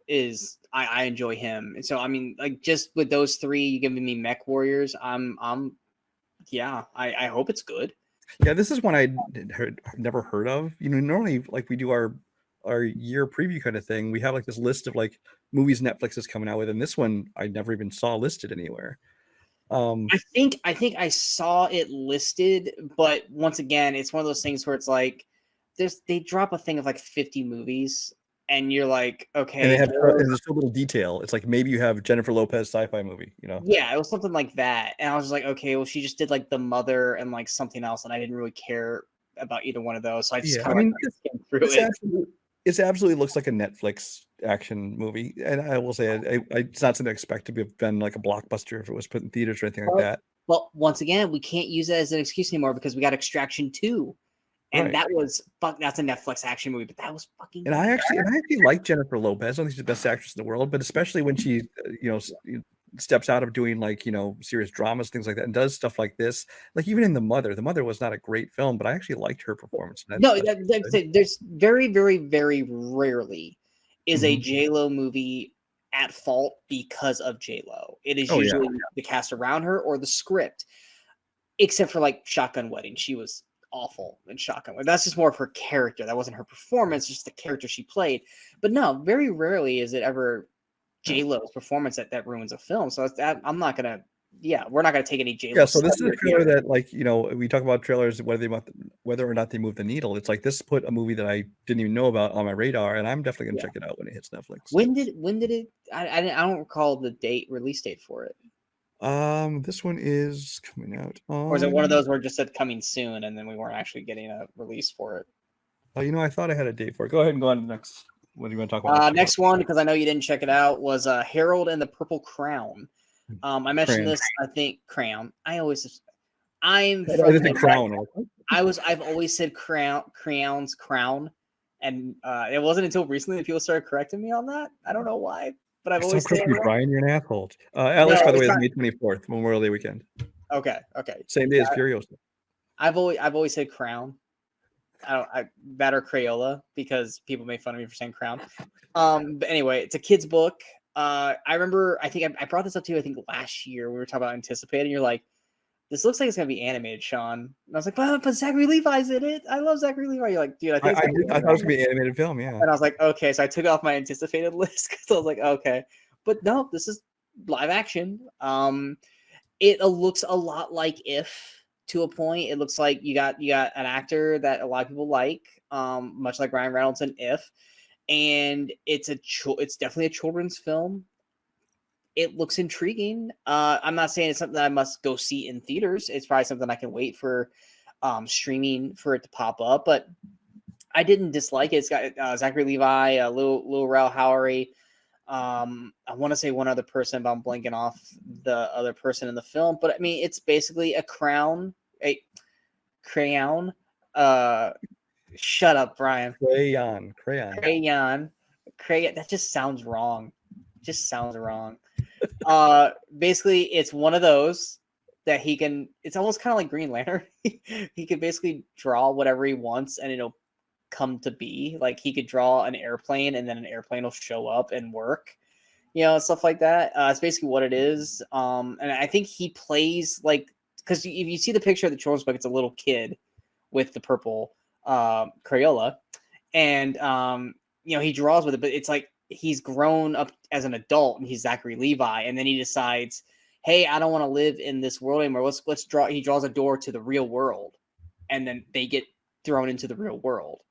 is I enjoy him, and so I mean, like, just with those 3, you giving me Mech Warriors, I hope it's good. Yeah, this is one I never heard of. Normally, like, we do our our year preview kind of thing, we have like this list of like movies Netflix is coming out with, and this one I never even saw listed anywhere. I think I saw it listed, but once again, it's one of those things where it's like they drop a thing of like 50 movies, and you're like, and okay, they have and there's so little detail. It's like maybe you have Jennifer Lopez sci-fi movie, you know? yeah, it was something like that, and I was just like, okay, well, she just did like The Mother and like something else, and I didn't really care about either one of those, so I just Yeah, kind I of mean, like skimmed through it. it absolutely looks like a Netflix action movie, and I will say it's not something I expect to have been like a blockbuster if it was put in theaters or anything like that. Well, once again, we can't use that as an excuse anymore because we got Extraction 2. And Right. that's a Netflix action movie, but that was fucking. And I actually like Jennifer Lopez. I don't think she's the best actress in the world, but especially when she, steps out of doing like, serious dramas, things like that, and does stuff like this. Like even in The Mother was not a great film, but I actually liked her performance. No, there's very, very, very rarely is a Mhm. J-Lo movie at fault because of J-Lo. It is Oh, yeah. usually the cast around her or the script, except for like Shotgun Wedding. She was awful in Shotgun Wedding. That's just more of her character. That wasn't her performance, just the character she played. But no, very rarely is it ever J-Lo's performance that ruins a film. So I'm not gonna. Yeah, we're not gonna take any J-Lo. Yeah, so this is a trailer that, like, we talk about trailers, whether or not they move the needle. It's like this put a movie that I didn't even know about on my radar, and I'm definitely gonna check it out when it hits Netflix. When did it? I don't recall the release date for it. This one is coming out Or is it one of on. those where it just said coming soon, and then we weren't actually getting a release for it? I thought I had a date for it. Go ahead and go on to the next. What do you want to talk about? Next one, because I know you didn't check it out, was Harold and the Purple Crown. I mentioned this. I think Crayon. I'm from the Crown. I've always said Crayon's crown, and it wasn't until recently that people started correcting me on that. I don't know why, but I've always said Brian, you're an asshole. Alex, by the way, is May 24th, Memorial Day weekend. Okay. Same day as Furiosa. I've always said crown. That or Crayola, because people make fun of me for saying crown. But anyway, it's a kid's book. I remember, I think I brought this up to you, I think last year, we were talking about Anticipating. You're like, this looks like it's going to be animated, Sean. And I was like, but Zachary Levi's in it. I love Zachary Levi. You're like, dude, I thought it was going to be an animated film, yeah. And I was like, okay. So I took it off my anticipated list because I was like, okay. But no, this is live action. It looks a lot like If, to a point. It looks like you got an actor that a lot of people like, much like Ryan Reynolds in If, and it's definitely a children's film. It looks intriguing. I'm not saying it's something that I must go see in theaters. It's probably something I can wait for streaming for it to pop up, but I didn't dislike it. It's got Zachary Levi, Lil Rel Howery. I want to say one other person, but I'm blanking off the other person in the film. But I mean, it's basically a crayon. Shut up, Brian. Crayon. That just sounds wrong. Basically, it's one of those that he can. It's almost kind of like Green Lantern. He can basically draw whatever he wants, and it'll come to be. Like he could draw an airplane, and then an airplane will show up and work. Stuff like that. It's basically what it is. And I think he plays like, because if you see the picture of the children's book, it's a little kid with the purple Crayola, and he draws with it, but it's like he's grown up as an adult, and he's Zachary Levi, and then he decides, hey, I don't want to live in this world anymore. Let's draw. He draws a door to the real world, and then they get thrown into the real world,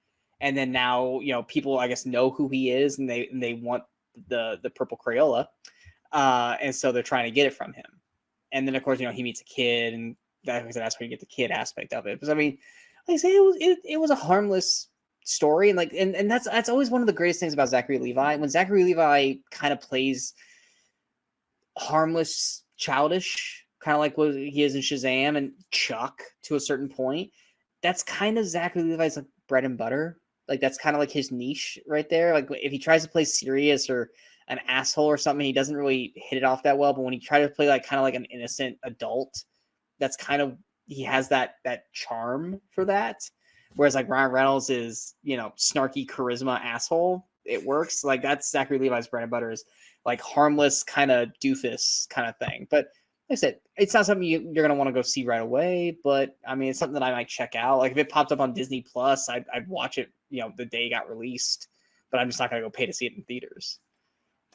and then now people, I guess, know who he is, and they want the purple Crayola, and so they're trying to get it from him. And then of course he meets a kid, and that's where you get the kid aspect of it. Because I mean, like I say, it was a harmless story, and that's always one of the greatest things about Zachary Levi. When Zachary Levi kind of plays harmless, childish, kind of like what he is in Shazam and Chuck to a certain point, that's kind of Zachary Levi's like bread and butter. Like that's kind of like his niche right there. Like if he tries to play serious or an asshole or something, he doesn't really hit it off that well. But when he tries to play like kind of like an innocent adult, that's kind of, he has that charm for that. Whereas like Ryan Reynolds is, snarky charisma asshole. It works. Like that's Zachary Levi's bread and butter, is like harmless kind of doofus kind of thing. But like I said, it's not something you're going to want to go see right away, but I it's something that I might check out. Like if it popped up on Disney Plus, I'd watch it, the day it got released. but I'm just not gonna go pay to see it in theaters.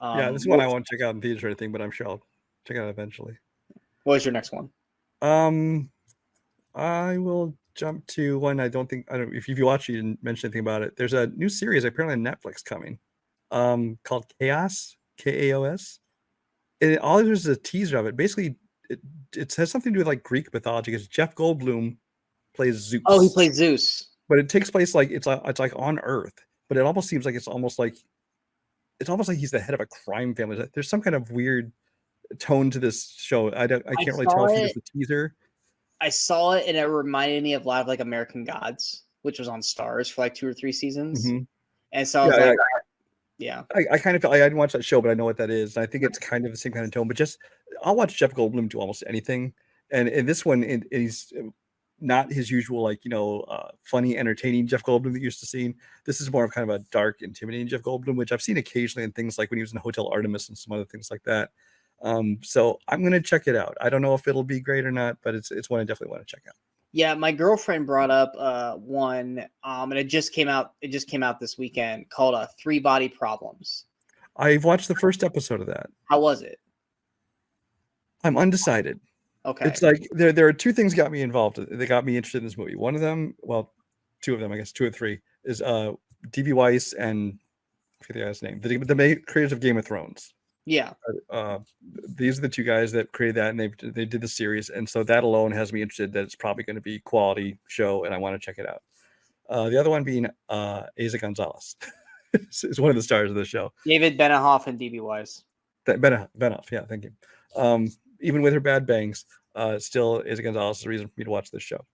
Yeah, this is one I won't check out in theaters or anything, but I'm sure I'll check it out eventually. What was your next one? I will jump to one I don't if you watched, you didn't mention anything about it. There's a new series apparently on Netflix coming, called Kaos, Kaos. And all it is a teaser of it. Basically, it has something to do with like Greek mythology because Jeff Goldblum plays Zeus. Oh, he plays Zeus. But it takes place like it's like on Earth, but it almost seems like it's almost like he's the head of a crime family. There's some kind of weird tone to this show. I can't really tell if it's a teaser. I saw it and it reminded me of a lot of like American Gods, which was on Stars for like 2 or 3 seasons. Mm-hmm. And so I was like, yeah. I kind of feel I didn't watch that show, but I know what that is. And I think it's kind of the same kind of tone, but just I'll watch Jeff Goldblum do almost anything. And in this one, he's not his usual, like, funny, entertaining Jeff Goldblum that you're used to seeing. This is more of kind of a dark, intimidating Jeff Goldblum, which I've seen occasionally in things like when he was in Hotel Artemis and some other things like that. So I'm going to check it out. I don't know if it'll be great or not, but it's one I definitely want to check out. Yeah, my girlfriend brought up one, and it just came out. It just came out this weekend, called 3 Body Problems. I've watched the first episode of that. How was it? I'm undecided. Okay. It's like there are 2 things got me involved. They got me interested in this movie. One of them, well, 2 of them, I guess 2 or 3, is D.B. Weiss and I forget the guy's name. The main creators of Game of Thrones. Yeah. These are the 2 guys that created that, and they did the series, and so that alone has me interested that it's probably going to be quality show, and I want to check it out. The other one being Asa Gonzalez is one of the stars of the show. David Benioff and D.B. Weiss. Benioff, yeah, thank you. Even with her bad bangs, still Asa Gonzalez is a reason for me to watch this show.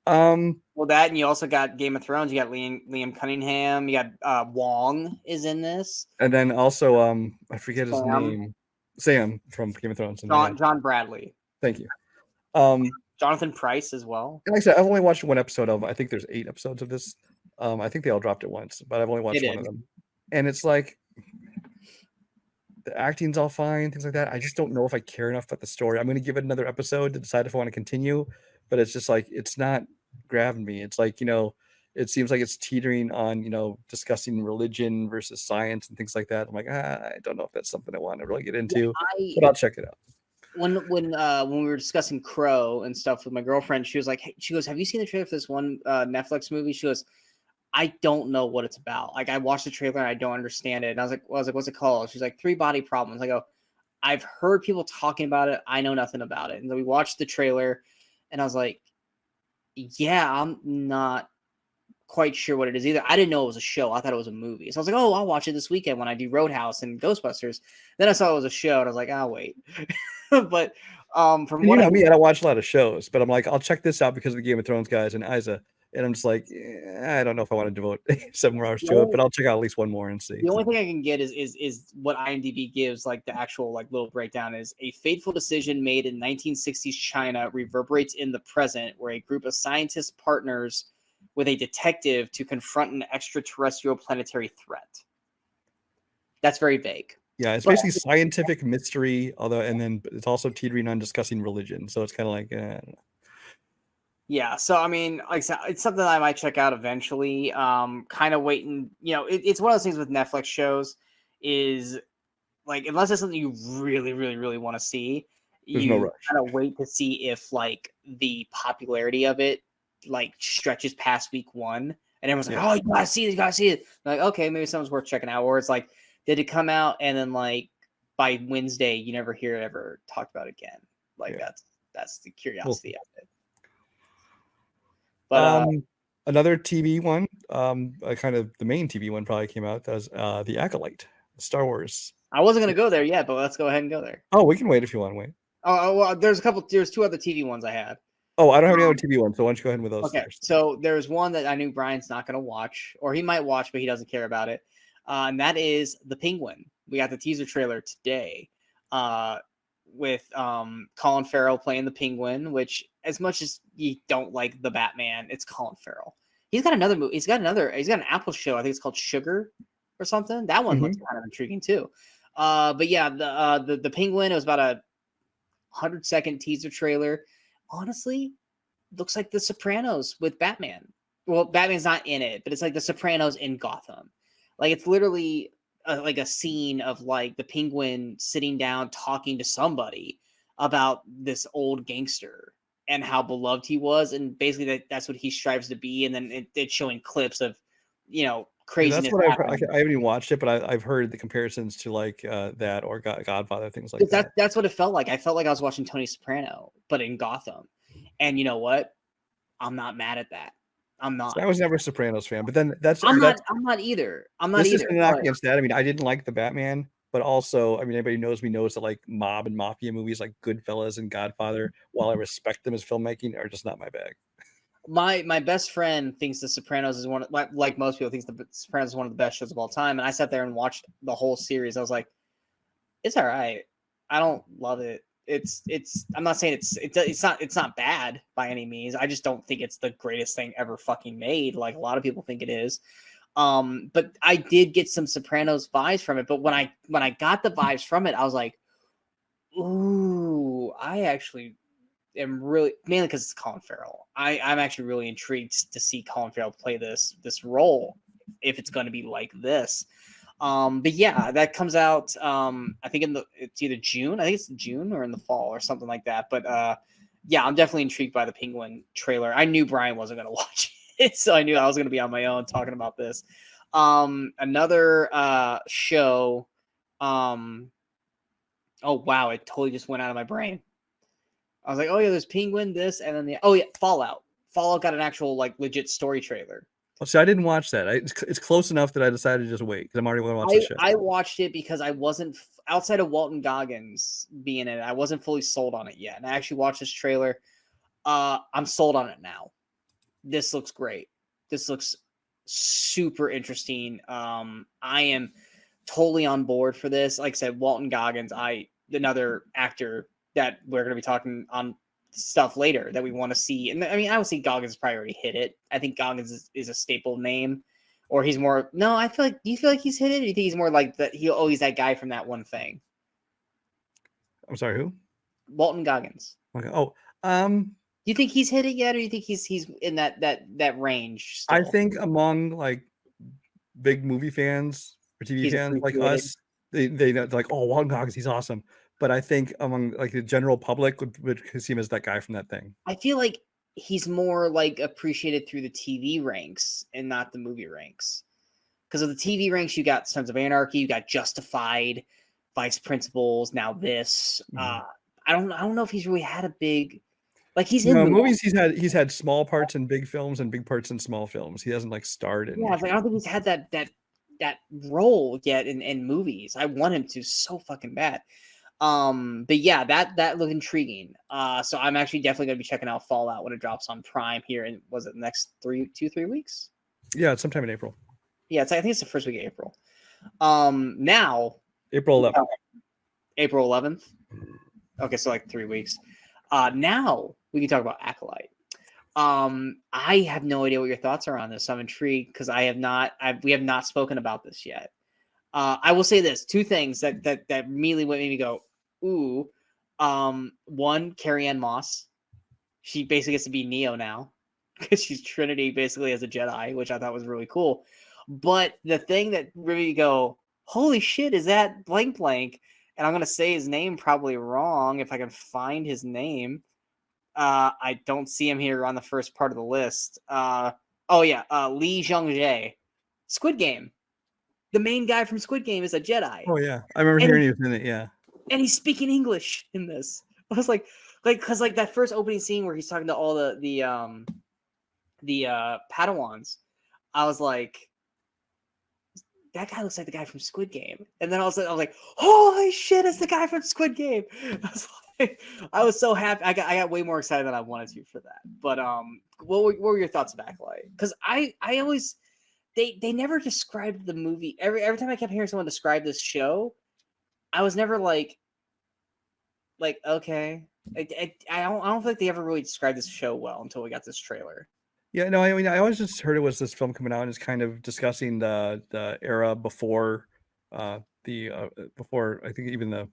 Well, that, and you also got Game of Thrones. You got Liam Cunningham. You got Wong is in this, and then also I forget his name, Sam from Game of Thrones. John Bradley. Thank you. Jonathan Pryce as well. Like I said, I've only watched 1 episode of. I think there's 8 episodes of this. I think they all dropped at once, but I've only watched 1 of them, and it's like the acting's all fine, things like that. I just don't know if I care enough about the story. I'm going to give it another episode to decide if I want to continue, but it's just like it's not grabbing me. It's like, it seems like it's teetering on, discussing religion versus science and things like that. I'm like, I don't know if that's something I want to really get into, but I'll check it out. When we were discussing Crow and stuff with my girlfriend, she was like, hey, she goes, have you seen the trailer for this one Netflix movie? She goes, I don't know what it's about. Like, I watched the trailer and I don't understand it. And I was like, what's it called? She's like, 3 Body Problems. I go, I've heard people talking about it. I know nothing about it. And then we watched the trailer and I was like, yeah, I'm not quite sure what it is either. I didn't know it was a show. I thought it was a movie. So I was like, oh, I'll watch it this weekend when I do Roadhouse and Ghostbusters. Then I saw it was a show and I was like, I'll wait. But from what I don't watch a lot of shows, but I'm like, I'll check this out because of the Game of Thrones guys and Isa. And I'm just like, I don't know if I want to devote 7 more hours to it, but I'll check out at least 1 more and see. The only thing I can get is what IMDb gives, like the actual like little breakdown is: a fateful decision made in 1960s China reverberates in the present, where a group of scientists partners with a detective to confront an extraterrestrial planetary threat. That's very vague. Yeah, it's basically scientific mystery, and then it's also teetering on discussing religion. So it's kind of like, I don't know. Yeah, so I mean, like I said, it's something that I might check out eventually. Kind of waiting, it's one of those things with Netflix shows is like, unless it's something you really, really, really want to see, There's no rush. Kind of wait to see if like the popularity of it like stretches past week 1, and everyone's like, oh, you gotta see this, you gotta see it. Like, okay, maybe something's worth checking out. Or it's like, did it come out and then like by Wednesday you never hear it ever talked about again? Like that's the curiosity of it. But another TV one, kind of the main TV one probably came out. That was The Acolyte, Star Wars. I wasn't gonna go there yet, but let's go ahead and go there. Oh, we can wait if you want to wait. Oh, well, there's 2 other TV ones I had. Oh, I don't have any other TV ones, so why don't you go ahead with those? Okay, first. So there's one that I knew Brian's not gonna watch, or he might watch, but he doesn't care about it. And that is The Penguin. We got the teaser trailer today. With Colin Farrell playing the Penguin, which, as much as you don't like the Batman, it's Colin Farrell. He's got another movie. He's got an Apple show. I think it's called Sugar or something. That one looks kind of intriguing too. But yeah, the Penguin, it was about a 100-second teaser trailer. Honestly, looks like The Sopranos with Batman. Well, Batman's not in it, but it's like The Sopranos in Gotham. Like it's literally like a scene of like the Penguin sitting down talking to somebody about this old gangster and how beloved he was, and basically that's what he strives to be. And then it's showing clips of, you know, craziness. That's what I've heard. I haven't even watched it, but I've heard the comparisons to like that or Godfather, things like that. That's what it felt like. I felt like I was watching Tony Soprano, but in Gotham. And you know what? I'm not mad at that. I'm not. So I was never a Sopranos fan, but then I'm not either. I'm not this either. This is not against that. I mean, I didn't like the Batman, but also, I mean, anybody who knows me knows that like mob and mafia movies like Goodfellas and Godfather, while I respect them as filmmaking, are just not my bag. My best friend thinks The Sopranos is like most people thinks The Sopranos is one of the best shows of all time, and I sat there and watched the whole series. I was like, it's all right. I don't love it. It's I'm not saying it's not bad by any means. I just don't think it's the greatest thing ever fucking made, like a lot of people think it is. But I did get some Sopranos vibes from it. But when I got the vibes from it, I was like, ooh, I actually am really, mainly because it's Colin Farrell. I'm actually really intrigued to see Colin Farrell play this role if it's going to be like this. But yeah, that comes out I think it's either June. I think it's June or in the fall or something like that. But yeah, I'm definitely intrigued by the Penguin trailer. I knew Brian wasn't going to watch it, so I knew I was going to be on my own talking about this. Another show. Oh wow, it totally just went out of my brain. I was like, oh yeah, there's Penguin, this, and then Fallout. Fallout got an actual like legit story trailer. See, I didn't watch that. It's close enough that I decided to just wait because I'm already going to watch the show. I watched it because I wasn't outside of Walton Goggins being in it. I wasn't fully sold on it yet, and I actually watched this trailer. I'm sold on it now. This looks great. This looks super interesting. I am totally on board for this. Like I said, Walton Goggins, another actor that we're going to be talking on stuff later that we want to see. And I mean, I would say Goggins probably already hit it. I think Goggins is a staple name, or he's more. No, I feel like. Do you feel like he's hit it? Or do you think he's more like that? He's that guy from that one thing. I'm sorry, who? Walton Goggins. Okay. Oh, do you think he's hit it yet, or do you think he's in that range still? I think among like big movie fans or TV fans like us, they know like, oh, Walton Goggins, he's awesome. But I think among like the general public would see him as that guy from that thing. I feel like he's more like appreciated through the TV ranks and not the movie ranks. Because of the TV ranks, you got Sons of Anarchy, you got Justified, Vice Principals, now this. I don't know if he's really had a big like he's in movies. He's had small parts in big films and big parts in small films. He hasn't like starred in. Yeah, like, I don't think he's had that role yet in movies. I want him to so fucking bad. But yeah, that looked intriguing. So I'm actually definitely gonna be checking out Fallout when it drops on Prime here in was it the next 3 weeks? Yeah, it's sometime in April. Yeah, I think it's the first week of April. Now April 11th. April 11th. Okay, so like 3 weeks. Now we can talk about Acolyte. I have no idea what your thoughts are on this. So I'm intrigued because we have not spoken about this yet. I will say this: two things that immediately made me go, ooh. One, Carrie-Anne Moss. She basically gets to be Neo now because she's Trinity basically as a Jedi, which I thought was really cool. But the thing that really go, holy shit, is that blank blank? And I'm gonna say his name probably wrong if I can find his name. I don't see him here on the first part of the list. Lee Jung-jae, Squid Game. The main guy from Squid Game is a Jedi. Oh yeah, I remember hearing he was in it. Yeah, and he's speaking English in this. I was like, because like that first opening scene where he's talking to all the Padawans, I was like, that guy looks like the guy from Squid Game. And then I was like, holy shit, it's the guy from Squid Game. I was so happy. I got way more excited than I wanted to for that. But what were your thoughts of Acolyte? Because I always they never described the movie. Every time I kept hearing someone describe this show, I was never like okay. I don't feel like they ever really described this show well until we got this trailer. Yeah, no, I mean, I always just heard it was this film coming out and it's kind of discussing the era before before I think even the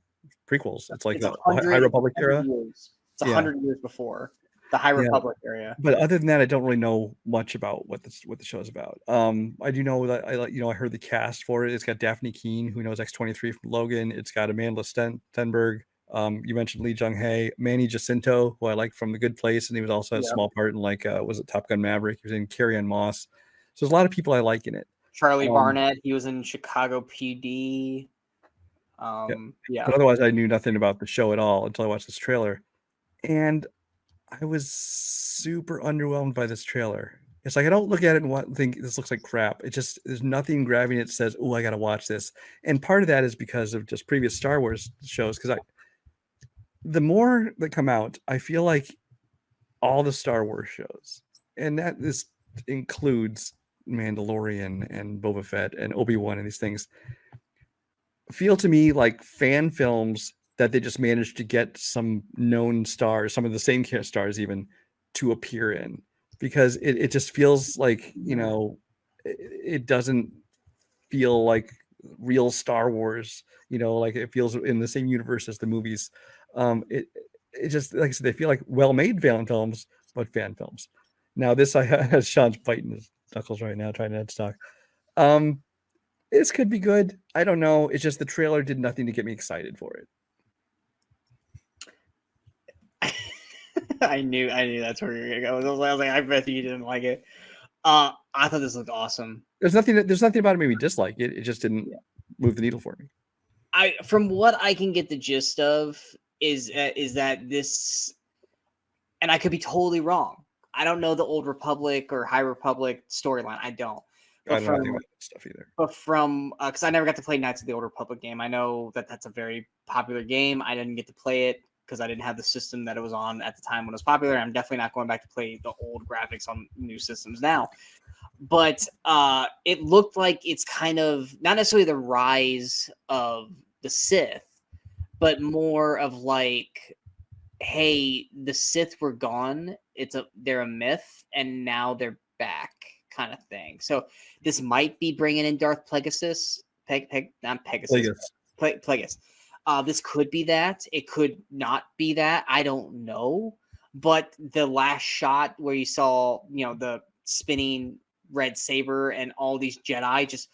prequels. It's like the High Republic era. It's 100 years before. The High Yeah. Republic area. But other than that, I don't really know much about what the show is about. I do know that I heard the cast for it. It's got Daphne Keane, who knows X-23 from Logan. It's got Amanda Stenberg. You mentioned Lee Jung-hae, Manny Jacinto, who I like from The Good Place, and he was also had a small part in was it Top Gun Maverick? He was in Carrie-Anne Moss. So there's a lot of people I like in it. Charlie Barnett, he was in Chicago PD. Yeah. But otherwise, I knew nothing about the show at all until I watched this trailer, and I was super underwhelmed by this trailer. It's like I don't look at it and think this looks like crap. It just there's nothing grabbing it says, "Oh, I got to watch this." And part of that is because of just previous Star Wars shows. Because the more that come out, I feel like all the Star Wars shows, and that this includes Mandalorian and Boba Fett and Obi-Wan and these things, feel to me like fan films that they just managed to get some known stars, some of the same stars even, to appear in, because it just feels like, it doesn't feel like real Star Wars, like it feels in the same universe as the movies. It just, like I said, they feel like well-made fan films, but fan films. Now this, has Sean's biting his knuckles right now, trying to headstock. This could be good. I don't know. It's just the trailer did nothing to get me excited for it. I knew that's where you're gonna go. I was like, I bet you didn't like it. I thought this looked awesome. There's nothing about it made me dislike it. It just didn't move the needle for me. From what I can get the gist of is that this, and I could be totally wrong. I don't know the Old Republic or High Republic storyline. I don't. I don't know anything about that stuff either. But because I never got to play Knights of the Old Republic game. I know that that's a very popular game. I didn't get to play it because I didn't have the system that it was on at the time when it was popular. I'm definitely not going back to play the old graphics on new systems now. But it looked like it's kind of not necessarily the rise of the Sith, but more of like, hey, the Sith were gone. They're a myth, and now they're back, kind of thing. So this might be bringing in Darth Plagueis. Not Pegasus. Plagueis. This could be that. It could not be that. I don't know. But the last shot where you saw, the spinning red saber and all these Jedi just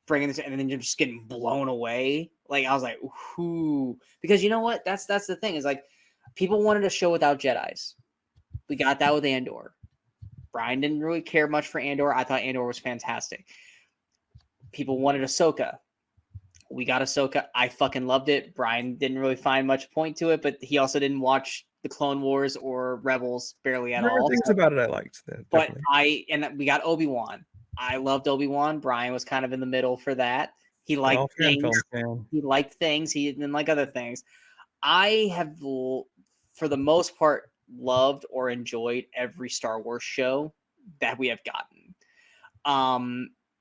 bringing this, and then just getting blown away. Like, I was like, ooh. Because you know what? That's the thing. Is like, people wanted a show without Jedis. We got that with Andor. Brian didn't really care much for Andor. I thought Andor was fantastic. People wanted Ahsoka. We got Ahsoka. I fucking loved it. Brian didn't really find much point to it, but he also didn't watch the Clone Wars or Rebels barely at all. Things about it I liked. But we got Obi-Wan. I loved Obi-Wan. Brian was kind of in the middle for that. He liked things. He liked things. He didn't like other things. I have, for the most part, loved or enjoyed every Star Wars show that we have gotten.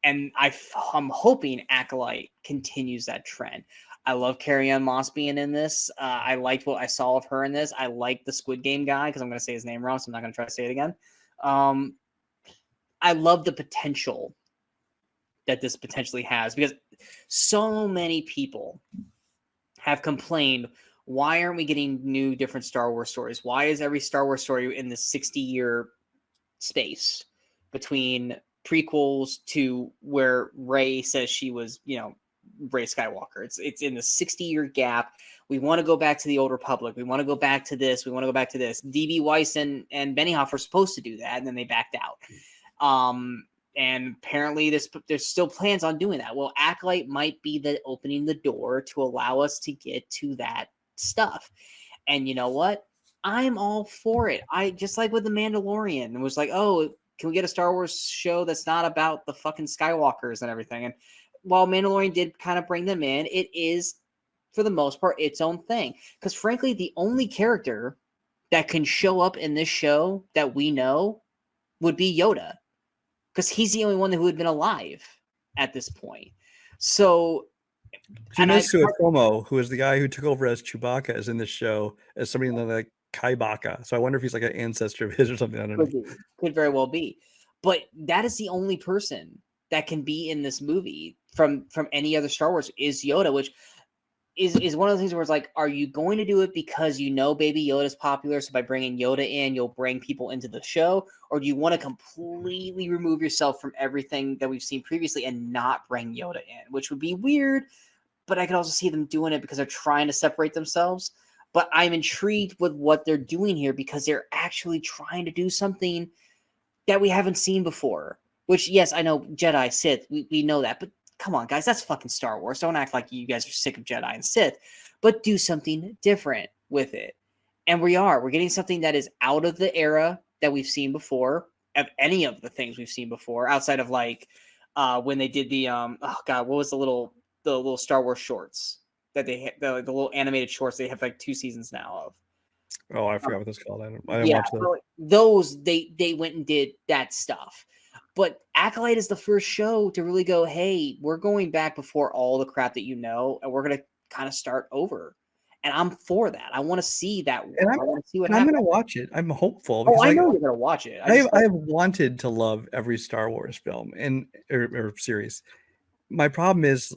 And I'm hoping Acolyte continues that trend. I love Carrie-Anne Moss being in this. I liked what I saw of her in this. I like the Squid Game guy, because I'm going to say his name wrong, so I'm not going to try to say it again. I love the potential that this potentially has, because so many people have complained, why aren't we getting new, different Star Wars stories? Why is every Star Wars story in this 60-year space between prequels to where Rey says she was, Rey Skywalker? It's in the 60-year gap. We want to go back to the Old Republic. We want to go back to this. We want to go back to this. D.B. Weiss and Benioff were supposed to do that, and then they backed out. And apparently there's still plans on doing that. Well, Acolyte might be opening the door to allow us to get to that stuff. And you know what? I'm all for it. I just like with The Mandalorian. It was like, oh, can we get a Star Wars show that's not about the fucking Skywalkers and everything? And while Mandalorian did kind of bring them in, it is, for the most part, its own thing. Because frankly, the only character that can show up in this show that we know would be Yoda. Because he's the only one who had been alive at this point. So Junisu Akomo, who is the guy who took over as Chewbacca, is in this show as somebody like Kaibaka. So I wonder if he's like an ancestor of his or something. I don't know. Could very well be. But that is the only person that can be in this movie from any other Star Wars is Yoda, which is one of the things where it's like, are you going to do it because you know Baby Yoda's popular, so by bringing Yoda in, you'll bring people into the show, or do you want to completely remove yourself from everything that we've seen previously and not bring Yoda in, which would be weird, but I could also see them doing it because they're trying to separate themselves. But I'm intrigued with what they're doing here because they're actually trying to do something that we haven't seen before. Which, yes, I know Jedi, Sith, we know that, but come on, guys, that's fucking Star Wars. Don't act like you guys are sick of Jedi and Sith, but do something different with it. And we're getting something that is out of the era that we've seen before, of any of the things we've seen before, outside of like when they did the oh god, what was the little Star Wars shorts that they had, the little animated shorts they have like 2 seasons now of. Oh, I forgot what that's called. I didn't watch those. So those they went and did that stuff. But Acolyte is the first show to really go, hey, we're going back before all the crap that you know, and we're going to kind of start over. And I'm for that. I want to see that. And I want to see what I'm happens. going to watch it. I'm hopeful. Oh, I know you're going to watch it. I have wanted to love every Star Wars film or series. My problem is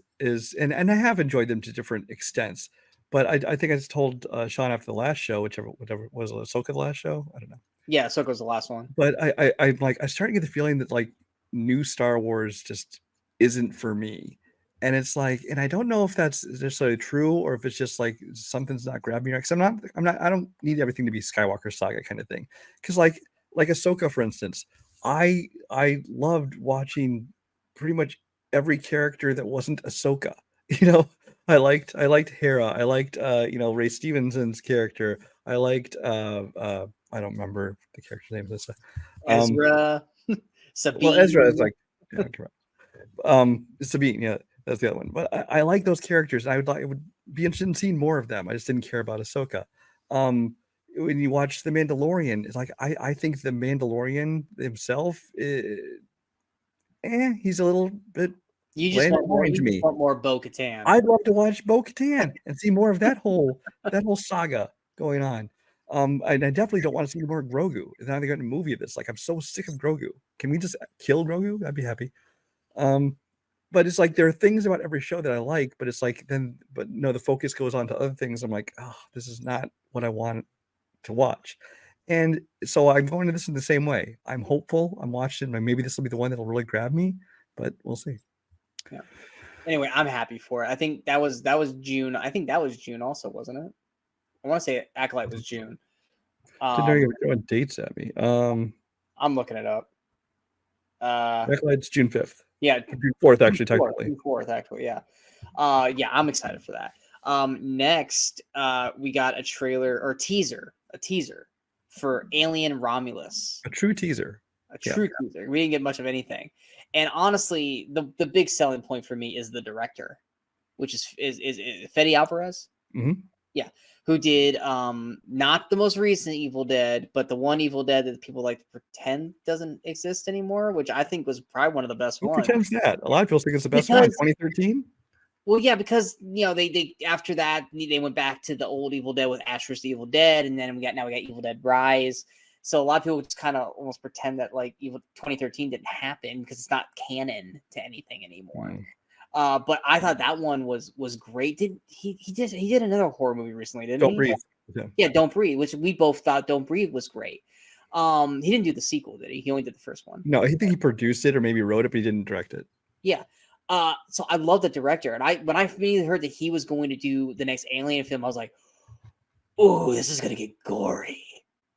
and I have enjoyed them to different extents. But I think I just told Sean after the last show, whatever was it, Ahsoka the last show? I don't know. Yeah, Ahsoka's the last one. But I start to get the feeling that like new Star Wars just isn't for me. And it's like, and I don't know if that's necessarily true or if it's just like something's not grabbing me. Because I don't need everything to be Skywalker Saga kind of thing. Because like Ahsoka, for instance, I loved watching pretty much every character that wasn't Ahsoka. You know, I liked Hera. I liked Ray Stevenson's character. I liked I don't remember the character's name. This Ezra, Sabine. Well, Ezra is like Sabine. Yeah, that's the other one. But I like those characters. I would be interested in seeing more of them. I just didn't care about Ahsoka. When you watch The Mandalorian, it's like I think the Mandalorian himself, he's a little bit. You just want more Bo-Katan. I'd love to watch Bo-Katan and see more of that whole saga going on. And I definitely don't want to see more Grogu. Now they're going to movie of this. Like, I'm so sick of Grogu. Can we just kill Grogu? I'd be happy. But it's like there are things about every show that I like, but it's like but no, the focus goes on to other things. I'm like, oh, this is not what I want to watch. And so I'm going to this in the same way. I'm hopeful. I'm watching. Maybe this will be the one that'll really grab me, but we'll see. Yeah. Anyway, I'm happy for it. I think that was June. I think that was June also, wasn't it? I want to say Acolyte was June. Didn't know you were throwing dates at me. I'm looking it up. Acolyte's June 5th. Yeah, June 4th actually, technically. June 4th, actually, yeah. Yeah, I'm excited for that. Next, we got a teaser for Alien Romulus. A true teaser. Teaser. We didn't get much of anything. And honestly, the big selling point for me is the director, which is Fede Alvarez. Mm-hmm. Yeah, who did not the most recent Evil Dead, but the one Evil Dead that people like to pretend doesn't exist anymore, which I think was probably one of the best ones. Who pretends that? A lot of people think it's the best one. 2013. Well, yeah, because they after that they went back to the old Evil Dead with Ash vs. the Evil Dead, and then we got Evil Dead Rise. So a lot of people just kind of almost pretend that like Evil 2013 didn't happen because it's not canon to anything anymore. But I thought that one was great. He did another horror movie recently, didn't he? Don't Breathe. Yeah, Don't Breathe, which we both thought Don't Breathe was great. He didn't do the sequel, did he? He only did the first one. No, I think he produced it or maybe wrote it, but he didn't direct it. Yeah. So I love the director, and when I immediately heard that he was going to do the next Alien film, I was like, "Oh, this is gonna get gory."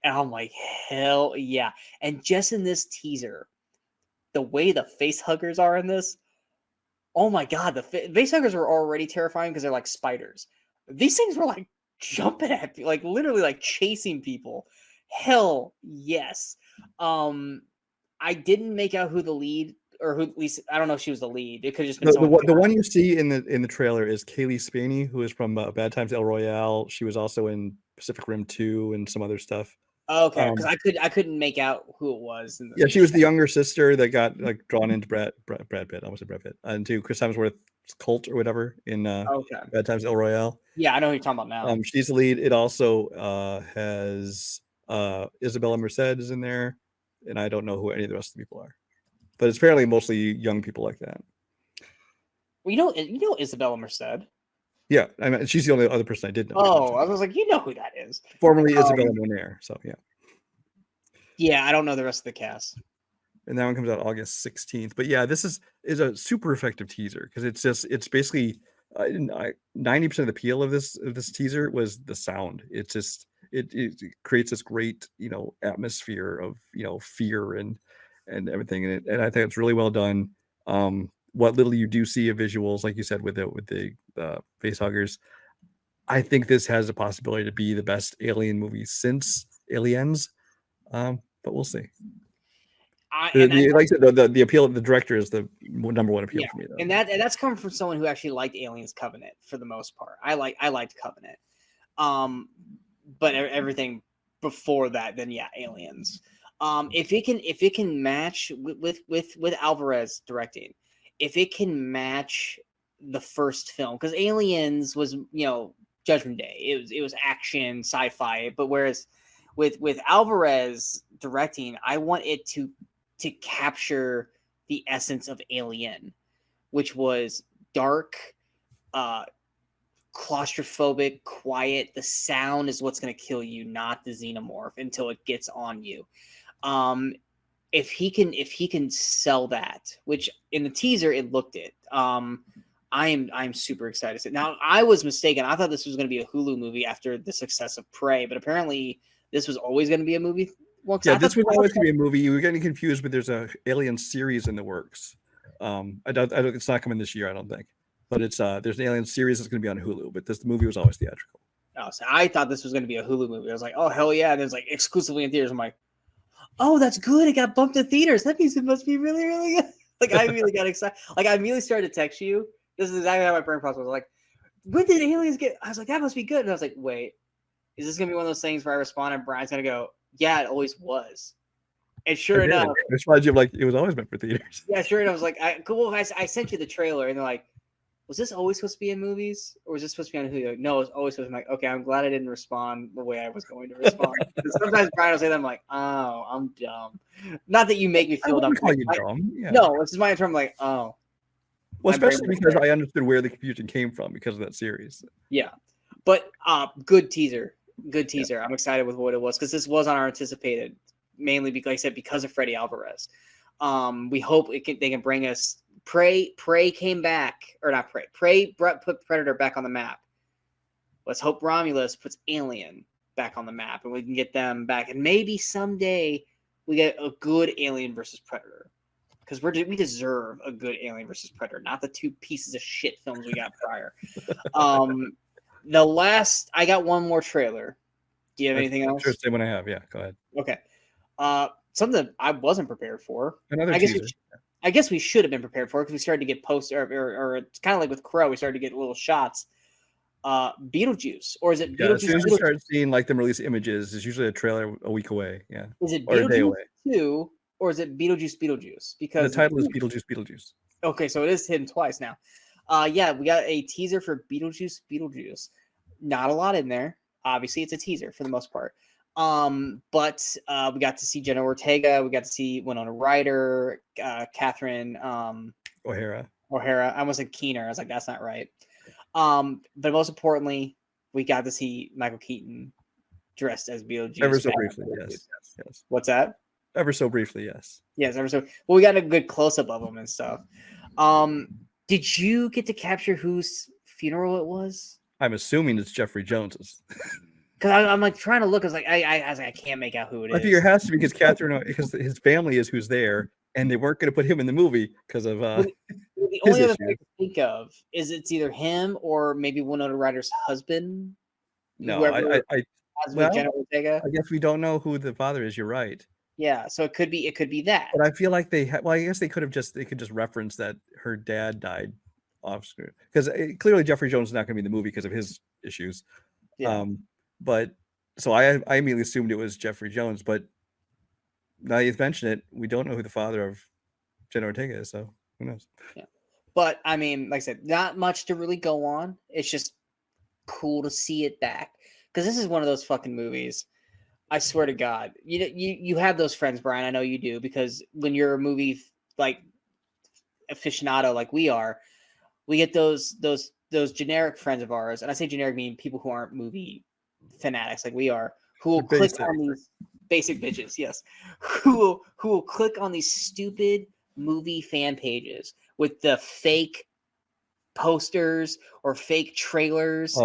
And I'm like, hell yeah. And just in this teaser, the way the face huggers are in this, oh my God, the face huggers were already terrifying because they're like spiders. These things were like jumping at people, like literally like chasing people. Hell yes. I didn't make out who the lead, or who, at least, I don't know if she was the lead. It could have just been the one you see in the trailer is Kaylee Spaney, who is from Bad Times El Royale. She was also in Pacific Rim 2 and some other stuff. Okay, because I couldn't make out who it was. Yeah, she was the younger sister that got like drawn into Brad Pitt. I almost said Brad Pitt, into Chris Hemsworth's cult or whatever in Bad Times El Royale. Yeah, I know who you're talking about now. She's the lead. It also has Isabella Merced is in there, and I don't know who any of the rest of the people are, but it's apparently mostly young people like that. Well, you know Isabella Merced. Yeah, I mean, she's the only other person I did know. Oh, I was like, you know who that is. Formerly Isabella Moner. So yeah. Yeah, I don't know the rest of the cast. And that one comes out August 16th. But yeah, this is a super effective teaser because it's basically 90% of the appeal of this teaser was the sound. It's just it creates this great atmosphere of fear and everything, and I think it's really well done. What little you do see of visuals, like you said, with the face huggers, I think this has a possibility to be the best alien movie since Aliens. But we'll see. Like I said, the appeal of the director is the number one appeal for me, though. And that's coming from someone who actually liked Aliens Covenant for the most part. I liked Covenant, but everything before that, then yeah, Aliens. If it can match with Alvarez directing, if it can match the first film, because Aliens was Judgment Day, it was action sci-fi, but whereas with Alvarez directing, I want it to capture the essence of Alien, which was dark, claustrophobic, quiet. The sound is what's going to kill you, not the xenomorph until it gets on you. If he can sell that, which in the teaser it looked it, I'm super excited. Now, I was mistaken. I thought this was going to be a Hulu movie after the success of Prey, but apparently this was always going to be a movie. Well, yeah, this was always going to be a movie. You were getting confused, but there's a Alien series in the works. I don't. It's not coming this year, I don't think. But it's there's an Alien series that's going to be on Hulu. But the movie was always theatrical. Oh, so I thought this was going to be a Hulu movie. I was like, oh hell yeah! And it's like exclusively in theaters. I'm like, oh, that's good. It got bumped to theaters. That means it must be really, really good. Like I really got excited. Like I immediately started to text you. This is exactly how my brain process was. Like, when did Aliens get? I was like, that must be good. And I was like, wait, is this going to be one of those things where I respond and Brian's going to go, yeah, it always was. And sure enough, it's why you like it was always meant for theaters. Yeah, sure enough. I was like, I sent you the trailer, and they're like, was this always supposed to be in movies, or was this supposed to be on Hulu? Like, no, it's always supposed to be. I'm like, okay, I'm glad I didn't respond the way I was going to respond. Sometimes Brian will say that, I'm like, oh, I'm dumb. Not that you make me feel dumb. Call you dumb. Yeah. No, this is my term. Like, oh. Well, especially because I understood where the confusion came from because of that series. Yeah, but good teaser. Good teaser. Yeah. I'm excited with what it was because this was on our anticipated. Mainly because, like I said, because of Freddy Alvarez. We hope they can bring us Prey came back, or not Prey. Prey put Predator back on the map. Let's hope Romulus puts Alien back on the map, and we can get them back. And maybe someday we get a good Alien versus Predator, because we deserve a good Alien versus Predator, not the two pieces of shit films we got prior. I got one more trailer. Do you have anything else? Sure, say what I have. Yeah, go ahead. Okay. Something I wasn't prepared for. Another I guess we should have been prepared for it because we started to get posts, or it's kind of like with Crow, we started to get little shots. Beetlejuice, or is it Beetlejuice? As soon as you start seeing like them release images, it's usually a trailer a week away. Yeah. Is it Beetlejuice 2 or is it Beetlejuice? Because the title is Beetlejuice. Okay, so it is hidden twice now. Yeah, we got a teaser for Beetlejuice. Not a lot in there. Obviously, it's a teaser for the most part. But we got to see Jenna Ortega. We got to see Winona Ryder, Catherine O'Hara. I almost said Keener. I was like, that's not right. But most importantly, we got to see Michael Keaton dressed as Beetlejuice. Ever so briefly, yes. What's that? Ever so briefly, yes. Yes, ever so. Well, we got a good close up of him and stuff. Did you get to capture whose funeral it was? I'm assuming it's Jeffrey Jones's. Because I'm like trying to look. I was like, I can't make out who it is. I think it has to be because his family is who's there, and they weren't going to put him in the movie because of the only other thing I can think of is it's either him or maybe Winona Ryder's husband. No, I guess we don't know who the father is. You're right. Yeah, so it could be that. But I feel like I guess they could just reference that her dad died off screen because clearly Jeffrey Jones is not going to be in the movie because of his issues. Yeah. But so I immediately assumed it was Jeffrey Jones, but now you've mentioned it, we don't know who the father of Jenna Ortega is, so who knows? Yeah. But I mean, like I said, not much to really go on. It's just cool to see it back because this is one of those fucking movies. I swear to God, you have those friends, Brian. I know you do because when you're a movie like aficionado like we are, we get those those generic friends of ours, and I say generic meaning people who aren't movie fanatics like we are, who will click on these basic bitches, yes, who will click on these stupid movie fan pages with the fake posters or fake trailers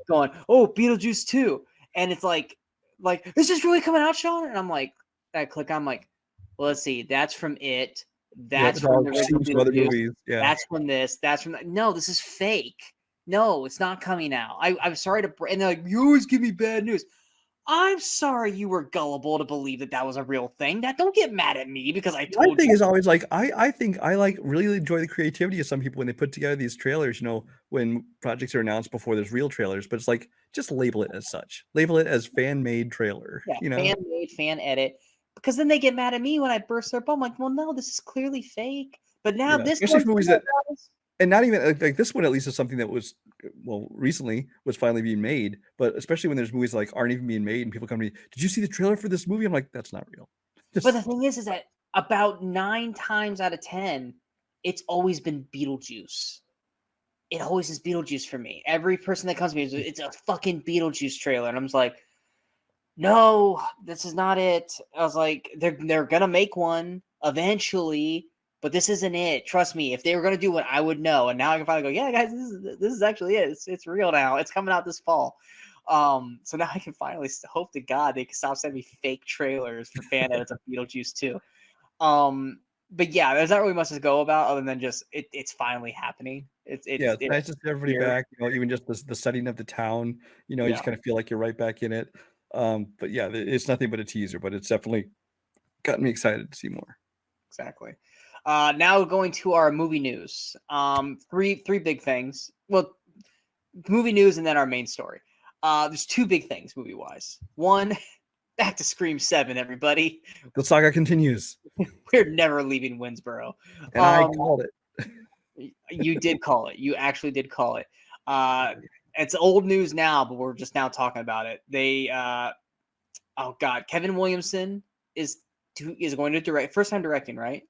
going, oh, Beetlejuice 2. And it's like, is this really coming out, Sean? And I'm like, I click, I'm like, well, let's see, that's from It. That's from the original Beetlejuice. Yeah. That's from this. That's from that. No, this is fake. No, it's not coming out. I'm sorry to, and they're like, you always give me bad news. I'm sorry you were gullible to believe that was a real thing. Don't get mad at me because I told you. My thing is always like, I think I like really enjoy the creativity of some people when they put together these trailers, you know, when projects are announced before there's real trailers, but it's like, just label it as such. Label it as fan-made trailer. Yeah, you know? Fan-made, fan edit. Because then they get mad at me when I burst their bubble. I'm like, well, no, this is clearly fake. But now this movies that, and not even like this one at least is something that was, well, recently was finally being made. But especially when there's movies like aren't even being made and people come to me, did you see the trailer for this movie? I'm like, that's not real. But the thing is that about 9 times out of 10, it's always been Beetlejuice. It always is Beetlejuice for me. Every person that comes to me, it's a fucking Beetlejuice trailer. And I'm just like, no, this is not it. I was like, they're gonna make one eventually, but this isn't it. Trust me. If they were gonna do one, I would know. And now I can finally go, yeah, guys, this is actually it. It's real now. It's coming out this fall. So now I can finally hope to God they can stop sending me fake trailers for fan edits of Beetlejuice 2. But yeah, there's not really much to go about other than just it's finally happening. It's nice to see everybody back. You know, even just the setting of the town. You know, you just kind of feel like you're right back in it. But yeah, it's nothing but a teaser, but it's definitely gotten me excited to see more. Exactly. Now going to our movie news. Three big things. Well, movie news and then our main story. There's 2 big things movie wise. One, back to Scream 7, everybody. The saga continues. We're never leaving Winsboro. And I called it. You did call it. You actually did call it. It's old news now, but we're just now talking about it. They, oh God, Kevin Williamson is going to direct. First time directing, right?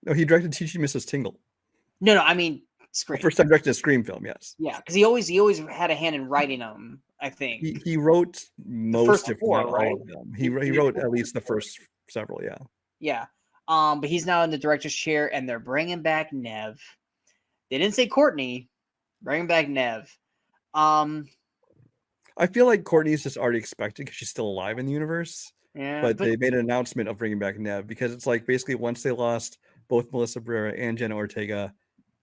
No, he directed Teaching Mrs. Tingle. No, I mean Scream. First time directed a Scream film, yes. Yeah, because he always had a hand in writing them. I think he wrote most, if not right? all of them. He wrote at least the first several, yeah. Yeah. But he's now in the director's chair, and they're bringing back Nev. They didn't say Courtney. Bringing back Nev. I feel like Courtney's just already expected because she's still alive in the universe. Yeah, but they made an announcement of bringing back Nev because it's like basically once they lost both Melissa Barrera and Jenna Ortega,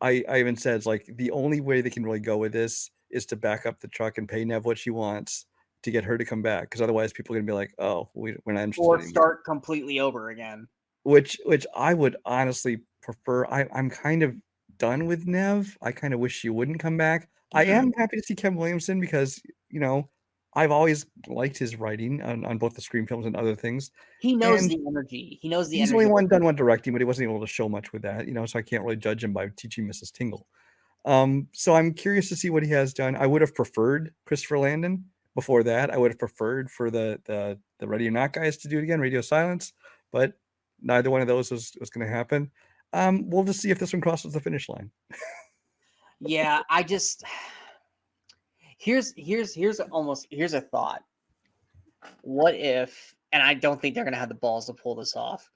I even said it's like the only way they can really go with this is to back up the truck and pay Nev what she wants to get her to come back, because otherwise people are gonna be like, oh, we're not interested or anymore. Start completely over again. Which I would honestly prefer. I'm kind of done with Nev. I kind of wish she wouldn't come back. I am happy to see Kevin Williamson because, you know, I've always liked his writing on both the Scream films and other things. He knows the energy. He knows the he's energy. only done one directing, but he wasn't able to show much with that, you know, so I can't really judge him by Teaching Mrs. Tingle. So I'm curious to see what he has done. I would have preferred Christopher Landon before that. I would have preferred for the Ready or Not guys to do it again, Radio Silence, but neither one of those was going to happen. We'll just see if this one crosses the finish line. Yeah, I just here's a thought. What if, and I don't think they're gonna have the balls to pull this off.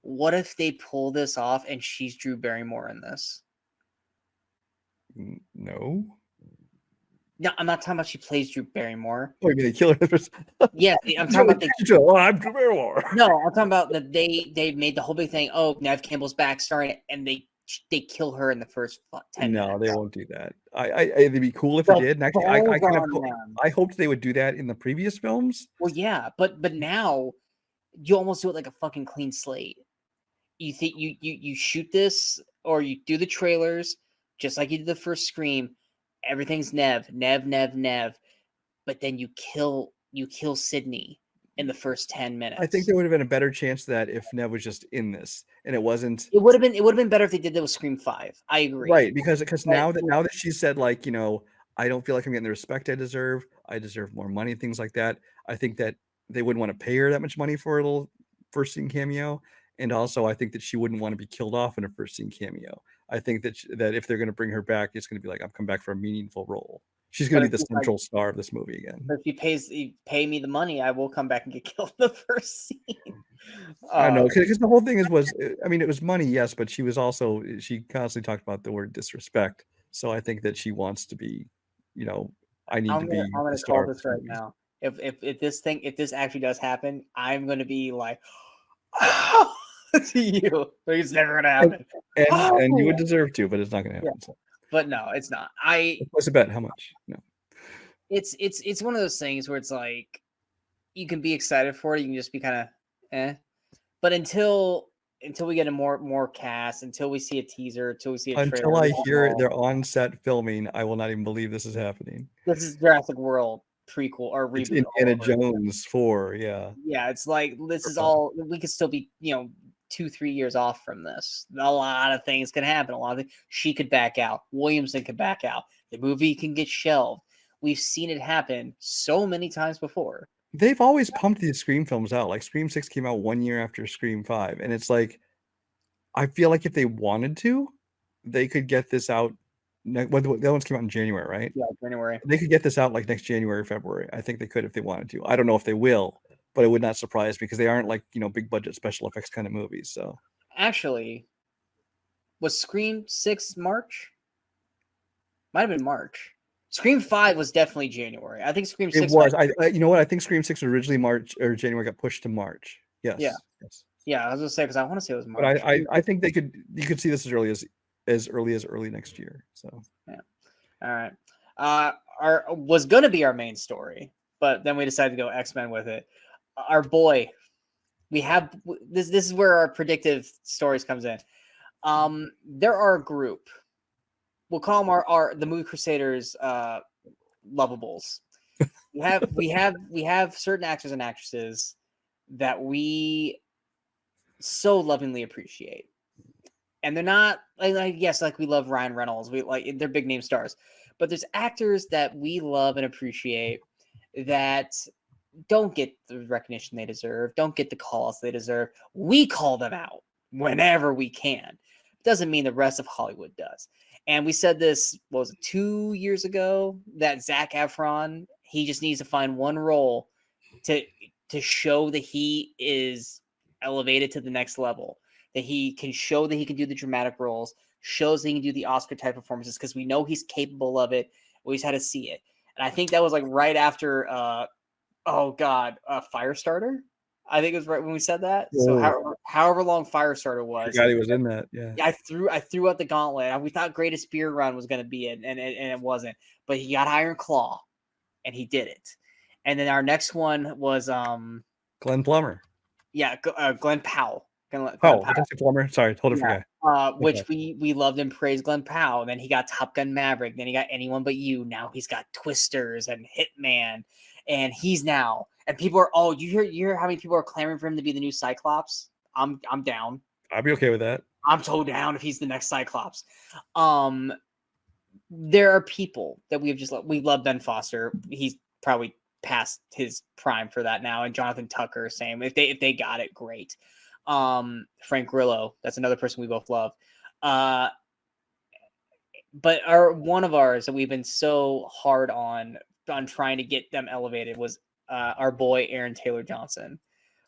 What if they pull this off and she's Drew Barrymore in this? No, I'm not talking about she plays Drew Barrymore. Oh, you mean they kill her? Yeah, I'm talking about I'm Drew Barrymore. No, I'm talking about that they made the whole big thing. Oh, Nev Campbell's back starring, and they kill her in the first 10 minutes. No, they won't do that. It'd be cool if they did. And actually, I hoped they would do that in the previous films. Well, yeah, but now you almost do it like a fucking clean slate. You think you shoot this, or you do the trailers just like you did the first Scream. Everything's Nev, but then you kill Sydney in the first 10 minutes. I think there would have been a better chance that if Nev was just in this and it wasn't. It would have been better if they did that with Scream 5. I agree. Right, because now that she said, like, you know, I don't feel like I'm getting the respect I deserve. I deserve more money, things like that. I think that they wouldn't want to pay her that much money for a little first scene cameo. And also I think that she wouldn't want to be killed off in a first scene cameo. I think that if they're going to bring her back, it's going to be like, I'm coming back for a meaningful role. She's But going to if be the she's like, central star of this movie again. if you pay me the money, I will come back and get killed in the first scene. I don't know, because the whole thing was, I mean, it was money, yes, but she constantly talked about the word disrespect. So I think that she wants to be, I need to be I'm gonna the star call of this this right movie. now. If this actually does happen, I'm gonna be like to you. But it's never gonna happen. And you would deserve to, but it's not going to Yeah. happen. So. But no, it's not. What's the bet? How much? No. It's one of those things where it's like you can be excited for it, you can just be kind of eh. But until we get a more cast, until we see a teaser, until we see a trailer, Until I hear they're on set filming, I will not even believe this is happening. this is Jurassic World prequel or It's reboot. Indiana Jones 4, yeah. Yeah, it's like this is all we could still be, 2-3 years off from this. A lot of things can happen. A lot of things. She could back out. Williamson could back out. The movie can get shelved. We've seen it happen so many times before. They've always pumped these Scream films out. Like Scream 6 came out 1 year after Scream 5, and it's like I feel like if they wanted to, they could get this out. The ones came out in January, right? Yeah, January. They could get this out like next January, February. I think they could if they wanted to. I don't know if they will, but it would not surprise me because they aren't like big budget special effects kind of movies. So Actually, was Scream 6 March? Might have been March. Scream 5 was definitely January. I think Scream 6 it was. You know what? I think Scream 6 was originally March or January, got pushed to March. Yes. Yeah. Yes. Yeah, I was gonna say because I want to say it was March. But I think you could see this as early as early next year. So yeah. All right. Our was gonna be our main story, but then we decided to go X-Men with it. Our boy, we have this. This is where our predictive stories comes in. There are a group. We'll call them the Movie Crusaders lovables. We have certain actors and actresses that we so lovingly appreciate, and they're not like yes, like we love Ryan Reynolds, we like they're big name stars, but there's actors that we love and appreciate that don't get the recognition they deserve, don't get the calls they deserve. We call them out whenever we can. Doesn't mean the rest of Hollywood does. And we said this, what was it, 2 years ago, that Zac Efron, he just needs to find one role to show that he is elevated to the next level, that he can show that he can do the dramatic roles, shows that he can do the Oscar type performances because we know he's capable of it. We just had to see it. And I think that was like right after, Firestarter. I think it was right when we said that. So however long Firestarter was, I forgot he was in that. Yeah. I threw out the gauntlet. We thought Greatest Beer Run was going to be it, and it wasn't. But he got Iron Claw, and he did it. And then our next one was Glenn Plummer. Yeah, Glenn Powell. Plummer. Sorry, totally forgot. Which we loved and praised Glenn Powell. Then he got Top Gun Maverick. Then he got Anyone But You. Now he's got Twisters and Hitman, and he's now. And people are you hear how many people are clamoring for him to be the new Cyclops? I'm down. I'd be okay with that. I'm so down if he's the next Cyclops. There are people that we love Ben Foster. He's probably past his prime for that now, and Jonathan Tucker, same. If they got it, great. Frank Grillo, that's another person we both love. But one of ours that we've been so hard on trying to get them elevated was our boy Aaron Taylor Johnson,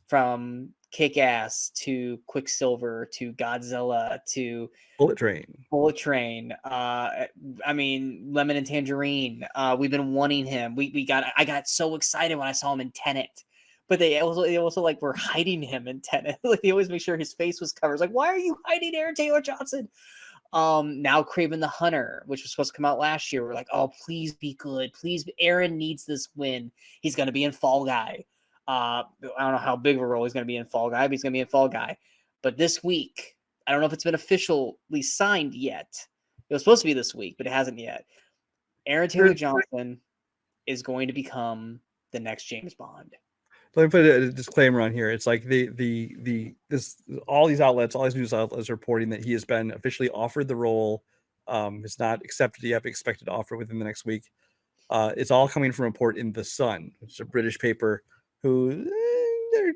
from Kick-Ass to Quicksilver to Godzilla to Bullet Train. I mean, Lemon and Tangerine. We've been wanting him. I got so excited when I saw him in Tenet. But they also like were hiding him in Tenet. Like they always make sure his face was covered. It's like, why are you hiding Aaron Taylor Johnson? Now Craven the Hunter, which was supposed to come out last year. We're like, oh, please be good. Please, Aaron needs this win. He's gonna be in Fall Guy. I don't know how big of a role he's gonna be in Fall Guy, but he's gonna be in Fall Guy. But this week, I don't know if it's been officially signed yet. It was supposed to be this week, but it hasn't yet. Aaron Taylor Johnson is going to become the next James Bond. Let me put a disclaimer on here. It's like all these news outlets are reporting that he has been officially offered the role. It's not accepted yet, but expected to offer within the next week. It's all coming from a report in The Sun, which is a British paper who they're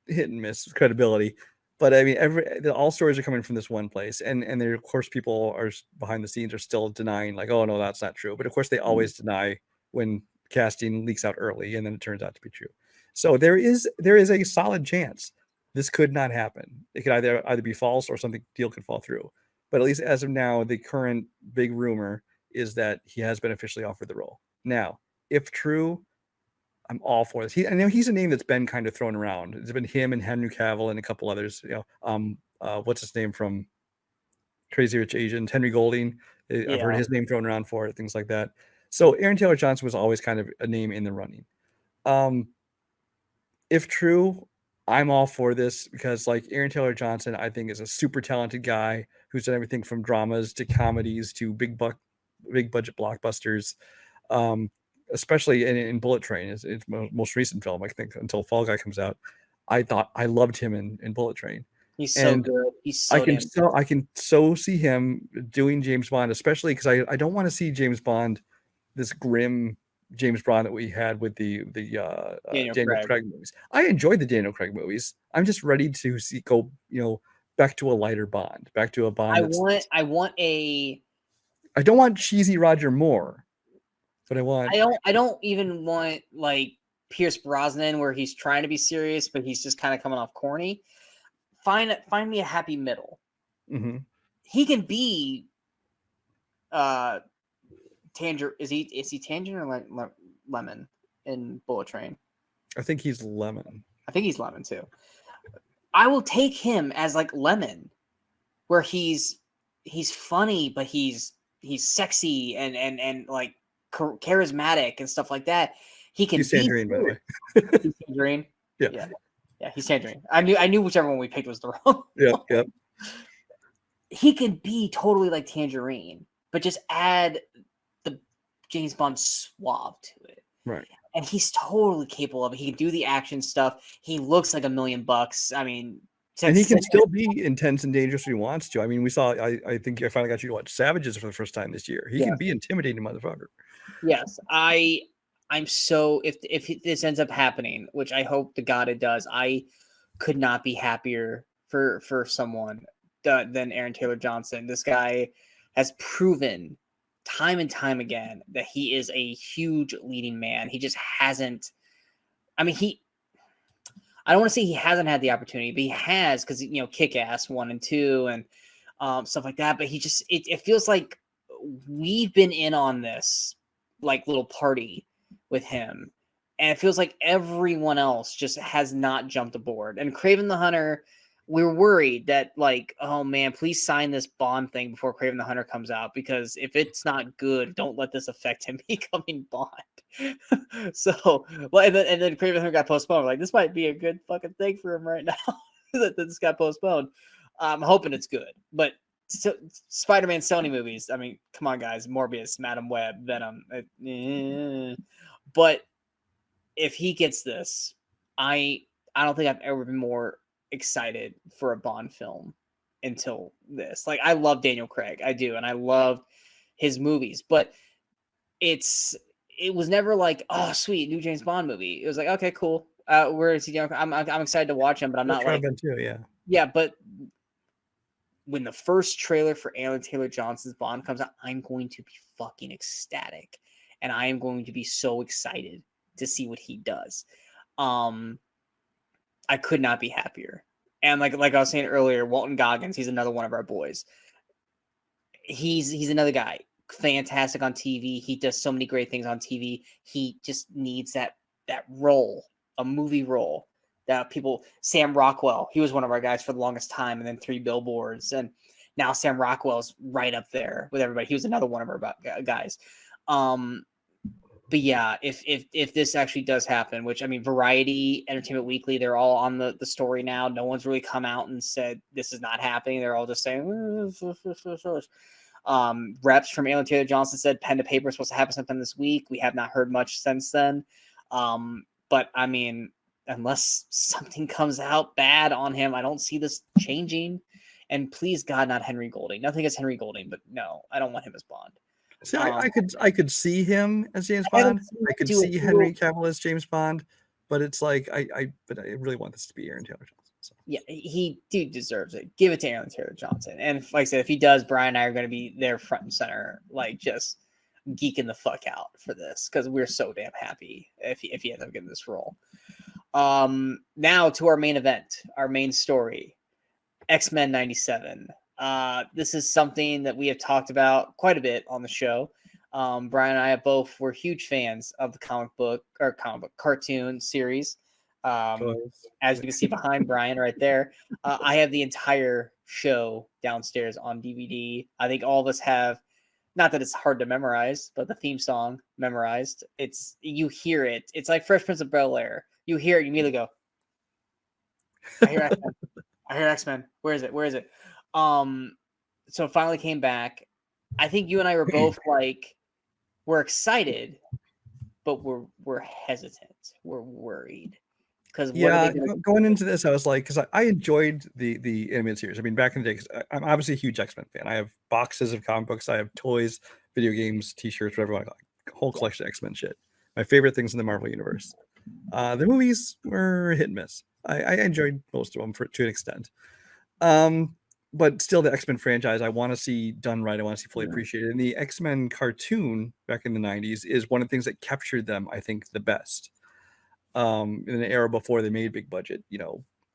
hit and miss with credibility. But I mean, all stories are coming from this one place, and there, of course, people are behind the scenes are still denying, like, oh no, that's not true. But of course, they always deny when casting leaks out early, and then it turns out to be true. So there is a solid chance this could not happen. It could either be false or something deal could fall through. But at least as of now, the current big rumor is that he has been officially offered the role. Now, if true, I'm all for this. I know he's a name that's been kind of thrown around. It's been him and Henry Cavill and a couple others. What's his name from Crazy Rich Asians? Henry Golding. I've heard his name thrown around for it, things like that. So Aaron Taylor Johnson was always kind of a name in the running. If true, I'm all for this because, like, Aaron Taylor Johnson, I think, is a super talented guy who's done everything from dramas to comedies to big budget blockbusters. Especially in Bullet Train, his most recent film, I think, until Fall Guy comes out. I loved him in Bullet Train. He's so good. He's so I can see him doing James Bond, especially because I don't want to see James Bond, this grim James Bond that we had with the Daniel Craig movies. I enjoyed the Daniel Craig movies. I'm just ready to go back to a lighter Bond, back to a Bond. I don't want cheesy Roger Moore, but I don't even want like Pierce Brosnan where he's trying to be serious but he's just kind of coming off corny. Find me a happy middle. Mm-hmm. He can be Tangerine. Is he Tangerine or Lemon in Bullet Train? I think he's Lemon. I think he's Lemon too. I will take him as like Lemon, where he's funny, but he's sexy and like charismatic and stuff like that. He can. He's Tangerine, by the way. He's Tangerine. Yeah, he's Tangerine. I knew whichever one we picked was the wrong. Yep. He can be totally like Tangerine, but just add the James Bond suave to it. Right. And he's totally capable of it. He can do the action stuff. He looks like $1 million. I mean, and he can still be intense and dangerous if he wants to. I mean, we saw. I think I finally got you to watch Savages for the first time this year. He can be intimidating, motherfucker. Yes, I'm so if this ends up happening, which I hope to God it does, I could not be happier for someone than Aaron Taylor Johnson. This guy has proven time and time again that he is a huge leading man. He just hasn't. I mean, I don't want to say he hasn't had the opportunity, but he has because Kick-Ass 1 and 2 and stuff like that. But he just it feels like we've been in on this like little party with him, and it feels like everyone else just has not jumped aboard. And Kraven the Hunter, we were worried that like, oh man, please sign this Bond thing before Kraven the Hunter comes out, because if it's not good, don't let this affect him becoming Bond. So, well, and then Kraven the Hunter got postponed. Like, this might be a good fucking thing for him right now that this got postponed. I'm hoping it's good, but Spider-Man Sony movies, I mean, come on guys, Morbius, Madam Web, Venom, but if he gets this, I don't think I've ever been more excited for a Bond film until this. Like, I love Daniel Craig, I do, and I love his movies, but it was never like, oh sweet, new James Bond movie. It was like, okay, cool. Where is he? I'm excited to watch him, but I'm not like too, yeah. But when the first trailer for Aaron Taylor Johnson's Bond comes out, I'm going to be fucking ecstatic, and I am going to be so excited to see what he does. I could not be happier. And like I was saying earlier, Walton Goggins, he's another one of our boys. He's another guy, fantastic on TV. He does so many great things on TV. He just needs that role, a movie role. That people, Sam Rockwell, he was one of our guys for the longest time, and then 3 Billboards, and now Sam Rockwell's right up there with everybody. He was another one of our guys. But yeah, if this actually does happen, which I mean, Variety, Entertainment Weekly, they're all on the story now. No one's really come out and said this is not happening. They're all just saying. Reps from Aaron Taylor Johnson said pen to paper is supposed to happen sometime this week. We have not heard much since then. But I mean, unless something comes out bad on him, I don't see this changing. And please God, not Henry Golding. Nothing against Henry Golding, but no, I don't want him as Bond. See, I could see him as James Bond. I could see Henry Cavill as James Bond, but it's like I really want this to be Aaron Taylor Johnson. So. Yeah, he deserves it. Give it to Aaron Taylor Johnson. And like I said, if he does, Brian and I are going to be there front and center, like just geeking the fuck out for this because we're so damn happy if he ends up getting this role. Now to our main event, our main story, X-Men 97. This is something that we have talked about quite a bit on the show. Brian and I both were huge fans of the comic book cartoon series. As you can see behind Brian right there, I have the entire show downstairs on DVD. I think all of us have, not that it's hard to memorize, but the theme song memorized. You hear it. It's like Fresh Prince of Bel-Air. You hear it, you immediately go, I hear X-Men. I hear X-Men. Where is it? Where is it? So it finally came back. I think you and I were both like, we're excited, but we're hesitant. We're worried. Because going into this, I was like, because I enjoyed the animated series. I mean, back in the day, because I'm obviously a huge X-Men fan. I have boxes of comic books. I have toys, video games, T-shirts, whatever. Like a whole collection of X-Men shit. My favorite things in the Marvel universe. The movies were hit and miss. I enjoyed most of them to an extent. But still, the X-Men franchise, I want to see done right. I want to see fully appreciated. And the X-Men cartoon back in the 90s is one of the things that captured them, I think, the best. In an era before they made big budget,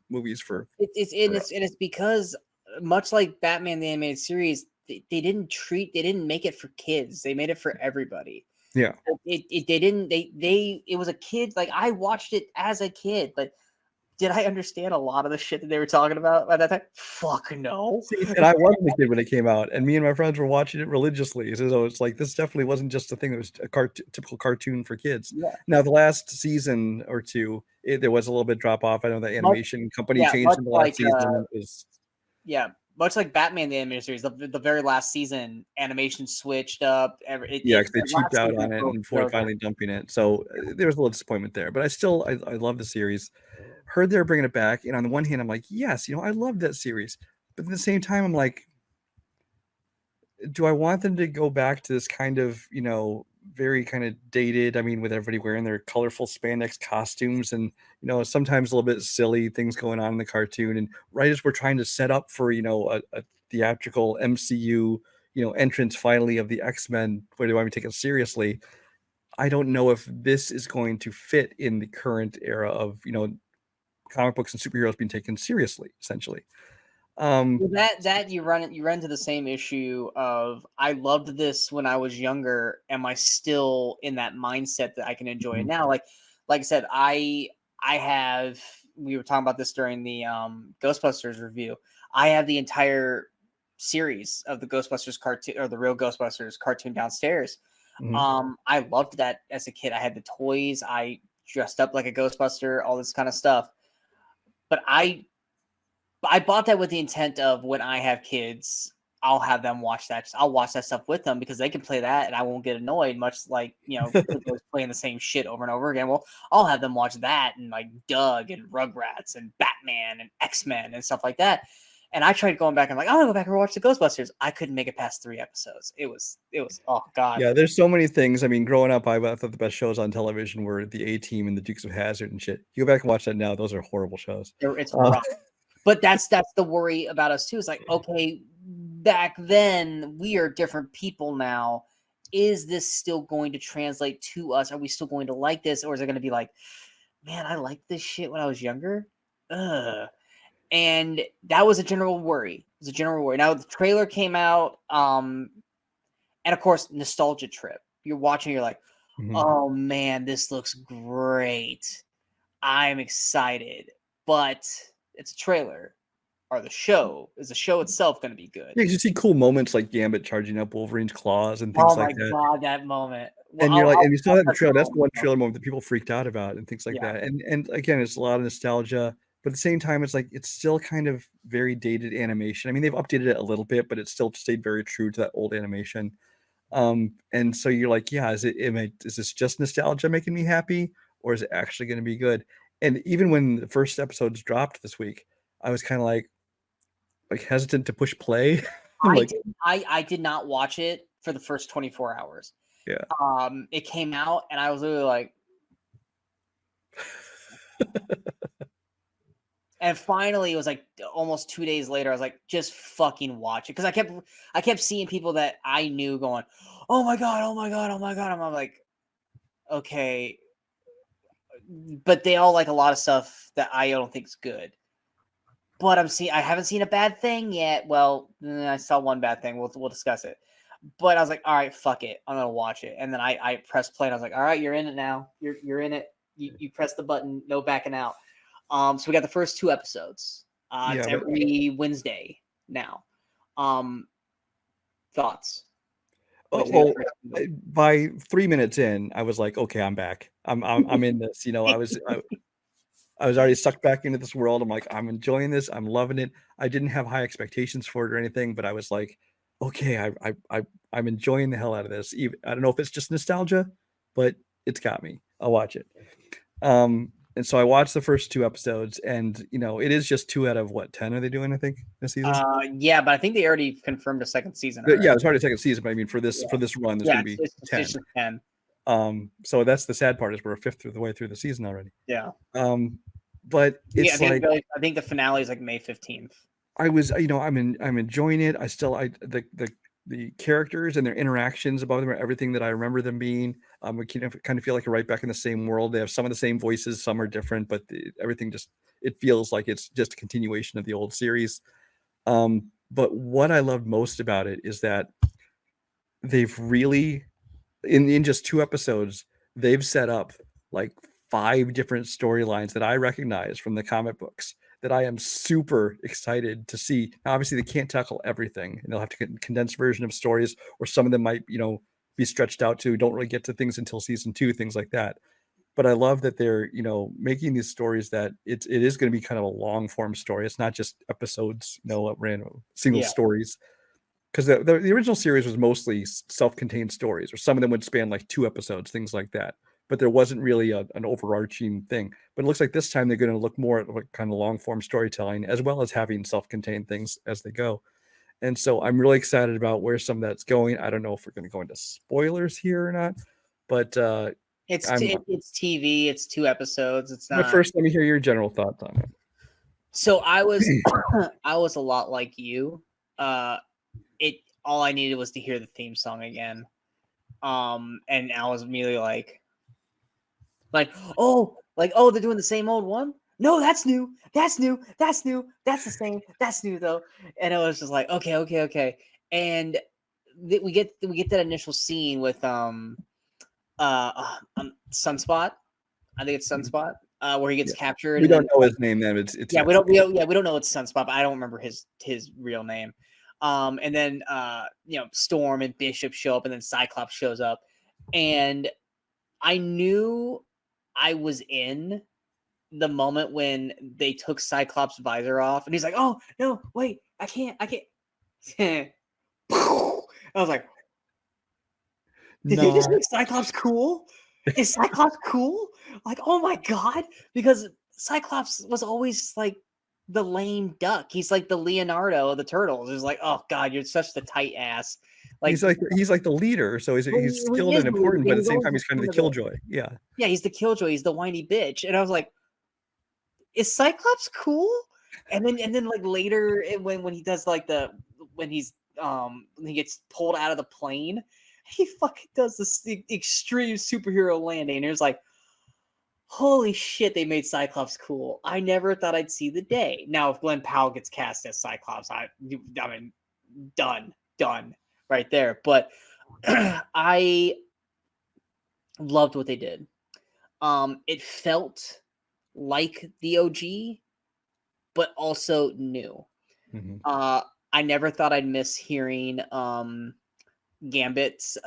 movies for it's because much like Batman the Animated Series, they didn't make it for kids. They made it for everybody. Yeah. It was a kid, like I watched it as a kid, but did I understand a lot of the shit that they were talking about at that time? Fuck no. See, and I wasn't a kid when it came out, and me and my friends were watching it religiously. So it's like this definitely wasn't just a thing that was a typical cartoon for kids. Yeah. Now, the last season or two, there was a little bit drop off. I know the animation company changed in the last season. Much like Batman the Animated Series, the very last season, animation switched up. Because they cheaped out on it before finally dumping it. So there was a little disappointment there. But I love the series. Heard they're bringing it back, and on the one hand, I'm like, yes, I love that series. But at the same time, I'm like, do I want them to go back to this kind of, very kind of dated? I mean, with everybody wearing their colorful spandex costumes, and sometimes a little bit silly things going on in the cartoon. And right as we're trying to set up for a theatrical MCU entrance finally of the X-Men, where do I take it seriously? I don't know if this is going to fit in the current era of comic books and superheroes being taken seriously, essentially. That you run into the same we of, I loved this when I was younger. Am I still in that mindset that I can enjoy it now? Like I said, I have. We were talking about this during the Ghostbusters review. I have the entire series of the Ghostbusters cartoon, or the real Ghostbusters cartoon, downstairs. I loved that as a kid. I had the toys. I dressed up like a Ghostbuster, all this kind of stuff. But I bought that with the intent of, when I have kids, I'll have them watch that. I'll watch that stuff with them because they can play that and I won't get annoyed, much like, playing the same shit over and over again. Well, I'll have them watch that and like Doug and Rugrats and Batman and X-Men and stuff like that. And I tried going back and I'm like, I want to go back and watch the Ghostbusters. I couldn't make it past 3 episodes. It was, oh God. Yeah, there's so many things. I mean, growing up, I thought the best shows on television were the A-Team and the Dukes of Hazzard and shit. You go back and watch that now; those are horrible shows. It's rough. But that's the worry about us too. It's like, okay, back then we are different people now. Is this still going to translate to us? Are we still going to like this, or is it going to be like, man, I liked this shit when I was younger? And that was a general worry. It was a general worry. Now the trailer came out, and of course, nostalgia trip. You're watching, you're like, oh man, this looks great. I'm excited, but it's a trailer. Or the show itself going to be good? Yeah, you see cool moments like Gambit charging up Wolverine's claws and things like that. Oh my God, that moment! Well, and you're like, and you saw that in the trailer. That's the one trailer moment that people freaked out about and things like that. And again, it's a lot of nostalgia, but at the same time, it's like it's still kind of very dated animation. I mean, they've updated it a little bit, but it still stayed very true to that old animation. And so you're like, yeah, is this just nostalgia making me happy, or is it actually going to be good? And even when the first episodes dropped this week, I was kind of like hesitant to push play. I did not watch it for the first 24 hours. Yeah. It came out and I was literally like, And finally, it was like almost 2 days later. I was like, just fucking watch it, because I kept seeing people that I knew going, "Oh my god, oh my god, oh my god." I'm like, okay, but they all like a lot of stuff that I don't think is good. But I haven't seen a bad thing yet. Well, I saw one bad thing. We'll discuss it. But I was like, all right, fuck it, I'm gonna watch it. And then I pressed play, and I was like, all right, you're in it now. You're in it. You press the button, no backing out. So we got the first 2 episodes. It's every Wednesday now. Thoughts? By 3 minutes in, I was like, okay, I'm back. I'm in this. I was already sucked back into this world. I'm like, I'm enjoying this. I'm loving it. I didn't have high expectations for it or anything, but I was like, okay, I'm enjoying the hell out of this. I don't know if it's just nostalgia, but it's got me. I'll watch it. And so I watched the first 2 episodes, and it is just 2 out of what, 10 are they doing, I think, this season? Yeah, but I think they already confirmed a second season. Yeah, it's already a second season, but I mean for this run, there's gonna be 10. It's 10. So that's the sad part, is we're a fifth of the way through the season already. Yeah. But it's I think the finale is like May 15th. I'm enjoying it. The characters and their interactions about them are everything that I remember them being. We kind of feel like you're right back in the same world. They have some of the same voices, some are different, but everything it feels like it's just a continuation of the old series. But what I loved most about it is that they've really, in just 2 episodes, they've set up like 5 different storylines that I recognize from the comic books that I am super excited to see. Now, obviously, they can't tackle everything, and they'll have to get a condensed version of stories, or some of them might, be stretched out to don't really get to things until season 2, things like that. But I love that they're, making these stories that it is going to be kind of a long form story. It's not just episodes, random single stories. Because the original series was mostly self-contained stories, or some of them would span like 2 episodes, things like that. But there wasn't really an overarching thing. But it looks like this time they're going to look more at like kind of long-form storytelling, as well as having self-contained things as they go. And so I'm really excited about where some of that's going. I don't know if we're going to go into spoilers here or not, but it's TV. It's 2 episodes. It's not. But first, let me hear your general thoughts on it. So I was a lot like you. All I needed was to hear the theme song again. And I was immediately like, oh, they're doing the same old one? No, that's new. That's new. That's new. That's the same. That's new though. And it was just like, okay. And we get that initial scene with Sunspot. I think it's Sunspot. Where he gets captured. We don't know his name then. It's we don't know it's Sunspot, but I don't remember his real name. And then Storm and Bishop show up, and then Cyclops shows up, and I knew I was in the moment when they took Cyclops' visor off, and he's like, "Oh no, wait, I can't." I was like, "Did they just make Cyclops cool? Is Cyclops cool? Like, oh my god!" Because Cyclops was always like the lame duck. He's like the Leonardo of the Turtles. He's like, oh god, you're such the tight ass. Like he's like the leader, so he's skilled and important, but at the same time he's kind of the killjoy. Yeah, he's the killjoy. He's the whiny bitch. And I was like, is Cyclops cool? And then like later when he does like when he gets pulled out of the plane, he fucking does this extreme superhero landing, and it's like, holy shit, they made Cyclops cool. I never thought I'd see the day. Now, if Glenn Powell gets cast as Cyclops, I mean, done right there. But I loved what they did. It felt like the OG, but also new. Mm-hmm. I never thought I'd miss hearing Gambit's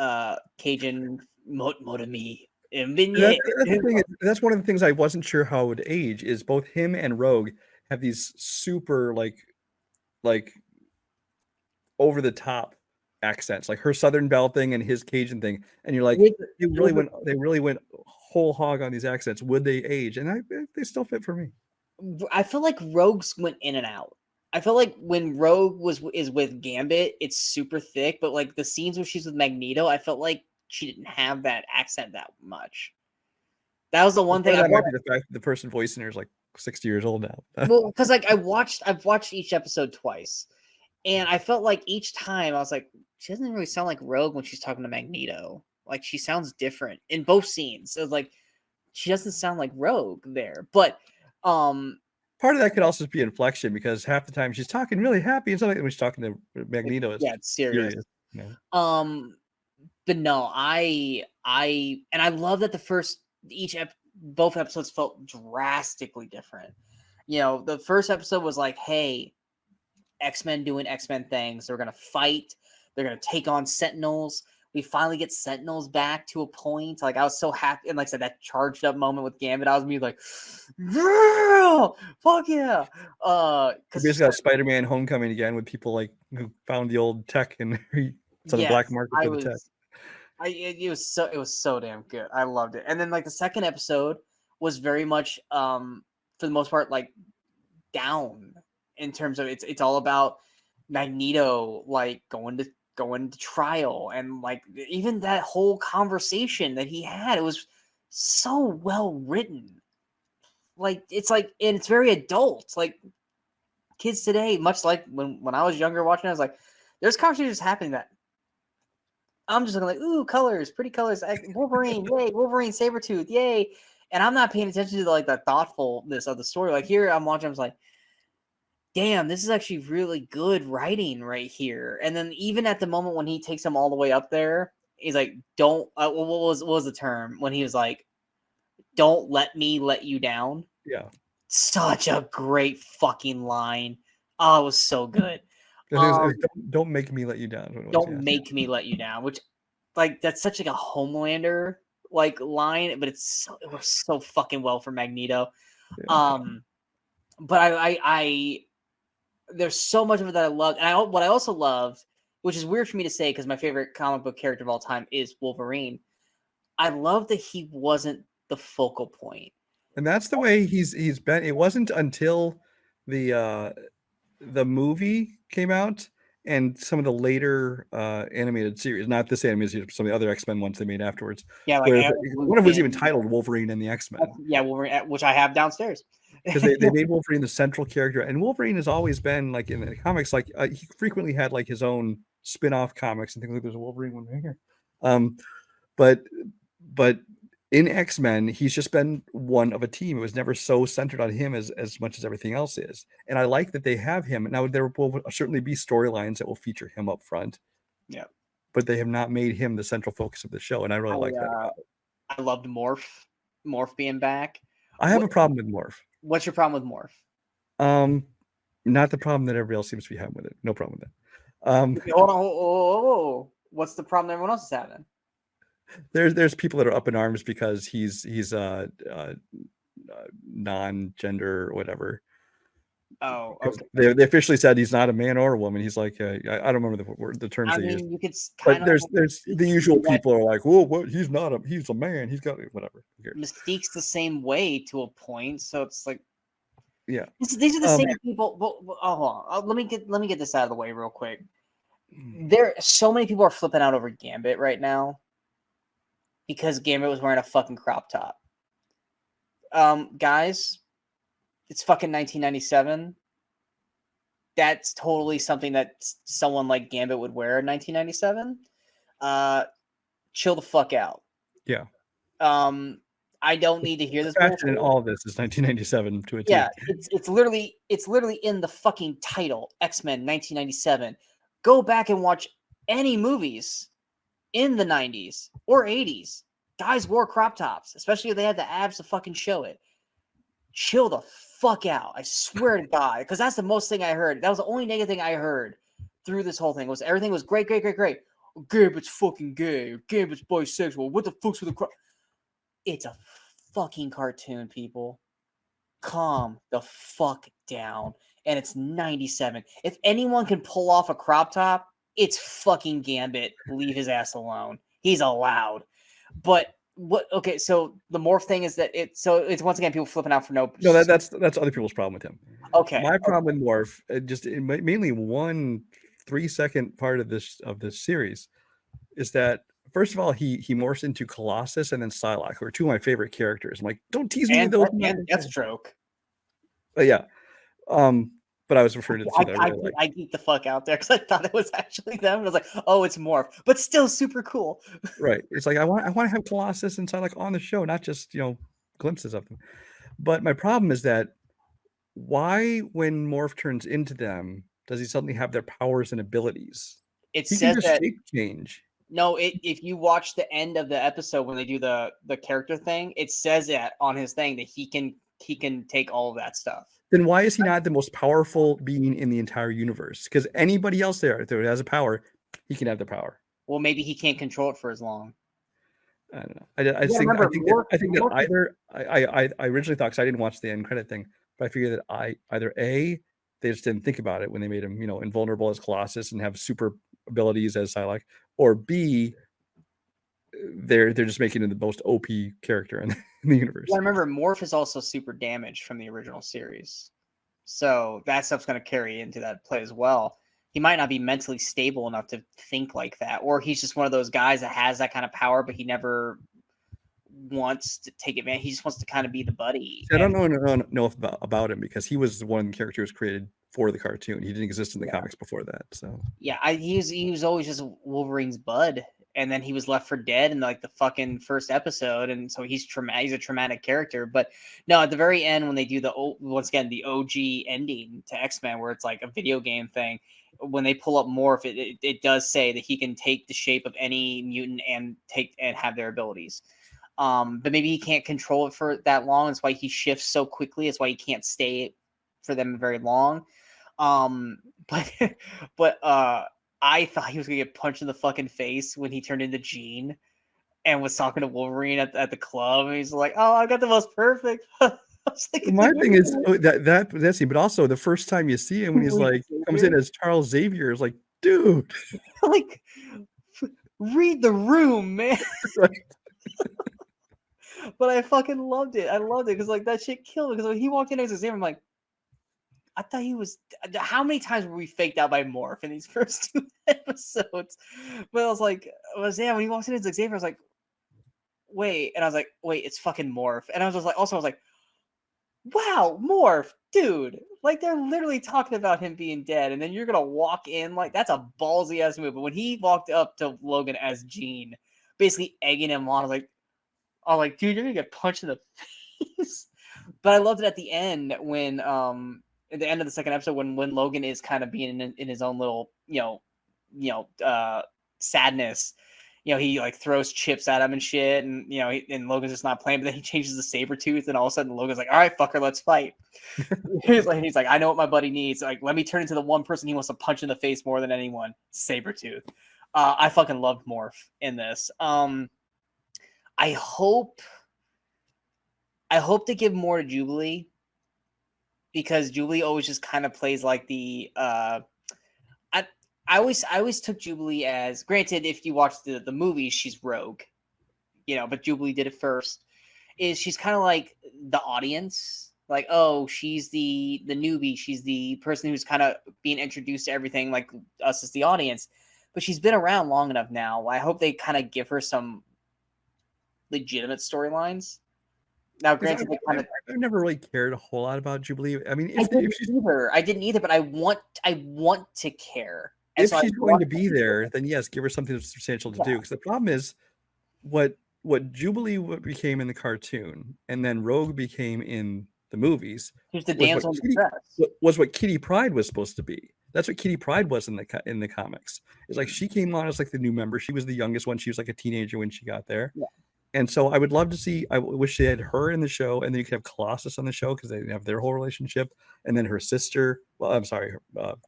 Cajun Motami. That's one of the things I wasn't sure how it would age, is both him and Rogue have these super like over the top accents, like her Southern Belle thing and his Cajun thing, and you're like, they really went whole hog on these accents. Would they age? And they still fit for me. I feel like Rogues went in and out. I feel like when Rogue is with Gambit, it's super thick, but like the scenes where she's with Magneto, I felt like she didn't have that accent that much. That was the one thing. That might be the fact that the person voicing her is like 60 years old now. Well, because like I've watched each episode twice, and I felt like each time I was like, she doesn't really sound like Rogue when she's talking to Magneto. Like she sounds different in both scenes. So it's like she doesn't sound like Rogue there. But part of that could also be inflection, because half the time she's talking really happy and something when she's talking to Magneto, it's serious. You know? But no, I love that both episodes felt drastically different. You know, the first episode was like, hey, X-Men doing X-Men things. They're gonna fight. They're gonna take on Sentinels. We finally get Sentinels back to a point. Like I was so happy, and like I said, that charged up moment with Gambit, I was me like, girl, fuck yeah. Because basically got Spider-Man Homecoming again with people like who found the old tech and it's on the black market for the tech. It was so damn good. I loved it. And then like the second episode was very much for the most part like down in terms of it's all about Magneto like going to trial, and like even that whole conversation that he had, it was so well written. Like it's like, and it's very adult. Like kids today, much like when I was younger watching, I was like, there's conversations happening that I'm just looking like, ooh, colors, pretty colors, Wolverine, yay, Wolverine, Sabretooth, yay. And I'm not paying attention to like the thoughtfulness of the story. Like here I'm watching, I was like, damn, this is actually really good writing right here. And then even at the moment when he takes him all the way up there, he's like, don't, what was the term? When he was like, don't let me let you down. Yeah. Such a great fucking line. Oh, it was so good. Don't make me let you down. Don't make me let you down, which like that's such like a Homelander like line, but it was so fucking well for Magneto. Yeah. But I there's so much of it that I loved, and what I also loved, which is weird for me to say because my favorite comic book character of all time is Wolverine. I love that he wasn't the focal point, and that's the way he's been. It wasn't until the movie came out and some of the later animated series, not this animated series, some of the other X-Men ones they made afterwards. Yeah, like one of them was even titled Wolverine and the X-Men. Yeah, Wolverine, which I have downstairs. Because they made Wolverine the central character, and Wolverine has always been like in the comics, like he frequently had like his own spin-off comics and things like there's a Wolverine one right here. But in X-Men, he's just been one of a team. It was never so centered on him as much as everything else is. And I like that they have him. Now, there will certainly be storylines that will feature him up front. Yeah. But they have not made him the central focus of the show. And I really like that about it. I loved Morph being back. I have a problem with Morph. What's your problem with Morph? Not the problem that everybody else seems to be having with it. No problem with that. Hold on. What's the problem that everyone else is having? There's people that are up in arms because he's non-gender or whatever. Oh, okay. They officially said he's not a man or a woman. He's like I don't remember the terms they used. You could but there's the usual people are like, well, what? He's a man. He's got whatever. Mystique's the same way to a point, so it's like, yeah. These are the same people. Well, hold on. Let me get this out of the way real quick. There, so many people are flipping out over Gambit right now because Gambit was wearing a fucking crop top. Guys, it's fucking 1997. That's totally something that someone like Gambit would wear in 1997. Chill the fuck out. Yeah. I don't need to hear this. Fashion in all of this is 1997 to a T. Yeah, it's literally in the fucking title, X-Men 1997. Go back and watch any movies in the 90s or 80s. Guys wore crop tops, especially if they had the abs to fucking show it. Chill the fuck out. I swear to God, because that's the most thing I heard. That was the only negative thing I heard through this whole thing. Was everything was great. Gambit's fucking gay. Gambit's bisexual. What the fuck's with the crop? It's a fucking cartoon, people. Calm the fuck down. And it's 97. If anyone can pull off a crop top, it's fucking Gambit. Leave his ass alone. He's allowed. But what? Okay, so the Morph thing is that it's once again people flipping out for no. No, that's other people's problem with him. Okay, my problem with Morph, mainly 1 3-second part of this series, is that first of all he morphs into Colossus and then Psylocke, who are two of my favorite characters. I'm like, don't tease me with those. And Deathstroke. But yeah. But I was referring to the two that I really like. I geeked the fuck out there because I thought it was actually them. I was like, oh, it's Morph, but still super cool. Right. It's like I want to have Colossus inside, like on the show, not just glimpses of them. But my problem is that why, when Morph turns into them, does he suddenly have their powers and abilities? It He can says just that shape change. no, if you watch the end of the episode when they do the character thing, it says that on his thing that he can take all of that stuff. Then why is he not the most powerful being in the entire universe? Because anybody else there that has a power, he can have the power. Well, maybe he can't control it for as long. I don't know. I think that either I originally thought, because I didn't watch the end credit thing, but I figured that either A, they just didn't think about it when they made him invulnerable as Colossus and have super abilities as Psylocke, or B, they're just making him the most OP character in the universe. Well, I remember Morph is also super damaged from the original series, so that stuff's going to carry into that play as well. He might not be mentally stable enough to think like that, or he's just one of those guys that has that kind of power, but he never wants to take advantage. He just wants to kind of be the buddy. I don't know about him because he was one of the characters created for the cartoon. He didn't exist in the comics before that. So yeah, he was always just Wolverine's bud, and then he was left for dead in like the fucking first episode, and so he's a traumatic character. But no, at the very end when they do once again the OG ending to X-Men, where it's like a video game thing, when they pull up Morph, it does say that he can take the shape of any mutant and have their abilities. But maybe he can't control it for that long. That's why he shifts so quickly. That's why he can't stay for them very long. But I thought he was gonna get punched in the fucking face when he turned into Jean and was talking to Wolverine at the club, and he's like, "Oh, I got the most perfect." Like, my thing is that scene, but also the first time you see him when he's like comes in as Charles Xavier, is like, dude, like, read the room, man. Right. But I fucking loved it. I loved it because like that shit killed me. Because when he walked in as Xavier, I'm like, I thought he was. How many times were we faked out by Morph in these first 2 episodes? But I was like, when he walks in as Xavier, I was like, wait, and I was like, wait, it's fucking Morph, and I was like, wow, Morph, dude, like they're literally talking about him being dead, and then you're gonna walk in like that's a ballsy ass move. But when he walked up to Logan as Jean, basically egging him on, I was like, dude, you're gonna get punched in the face. But I loved it at the end when at the end of the second episode when Logan is kind of being in his own little sadness. He like throws chips at him and shit, and and Logan's just not playing. But then he changes the Sabretooth, and all of a sudden Logan's like, "All right, fucker, let's fight." he's like, "I know what my buddy needs. Like, let me turn into the one person he wants to punch in the face more than anyone, Sabretooth." I fucking loved Morph in this. I hope to give more to Jubilee, because Jubilee always just kind of plays like the I always took Jubilee as, granted, if you watch the movies, she's Rogue, but Jubilee did it first. She's kind of like the audience, like, oh, she's the newbie, she's the person who's kind of being introduced to everything, like us as the audience. But she's been around long enough now. I hope they kind of give her some legitimate storylines. Now, granted, I've never really cared a whole lot about Jubilee. I mean, I didn't either, but I want to care. And if she's going to be there, then yes, give her something substantial to do. Because the problem is, what Jubilee became in the cartoon, and then Rogue became in the movies, was what Kitty Pryde was supposed to be. That's what Kitty Pryde was in the comics. It's like she came on as like the new member. She was the youngest one. She was like a teenager when she got there. Yeah. And so I would love to see. I wish they had her in the show, and then you could have Colossus on the show because they have their whole relationship, and then her sister. Well, I'm sorry,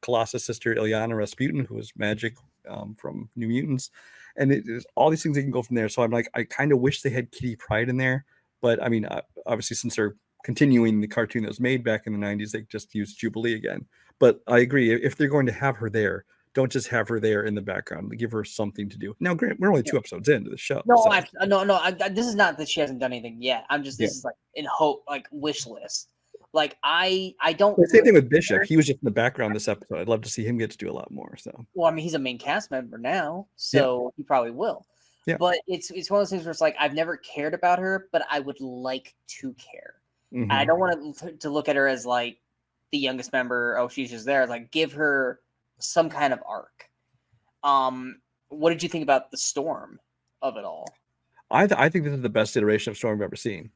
Colossus' sister Ilyana Rasputin, who was Magic from New Mutants, and there's all these things they can go from there. So I'm like, I kind of wish they had Kitty Pryde in there, but I mean, obviously, since they're continuing the cartoon that was made back in the '90s, they just used Jubilee again. But I agree, if they're going to have her there, don't just have her there in the background. Give her something to do. Now, Grant, we're only 2 episodes into the show. No, so. This is not that she hasn't done anything yet. This is like in hope, like wish list. Like I don't. The same thing with Bishop. He was just in the background this episode. I'd love to see him get to do a lot more. So. Well, I mean, he's a main cast member now, so he probably will. Yeah. But it's one of those things where it's like I've never cared about her, but I would like to care. I don't want to look at her as like the youngest member. Oh, she's just there. Like, give her some kind of arc. What did you think about the Storm of it all? I think this is the best iteration of Storm I've ever seen.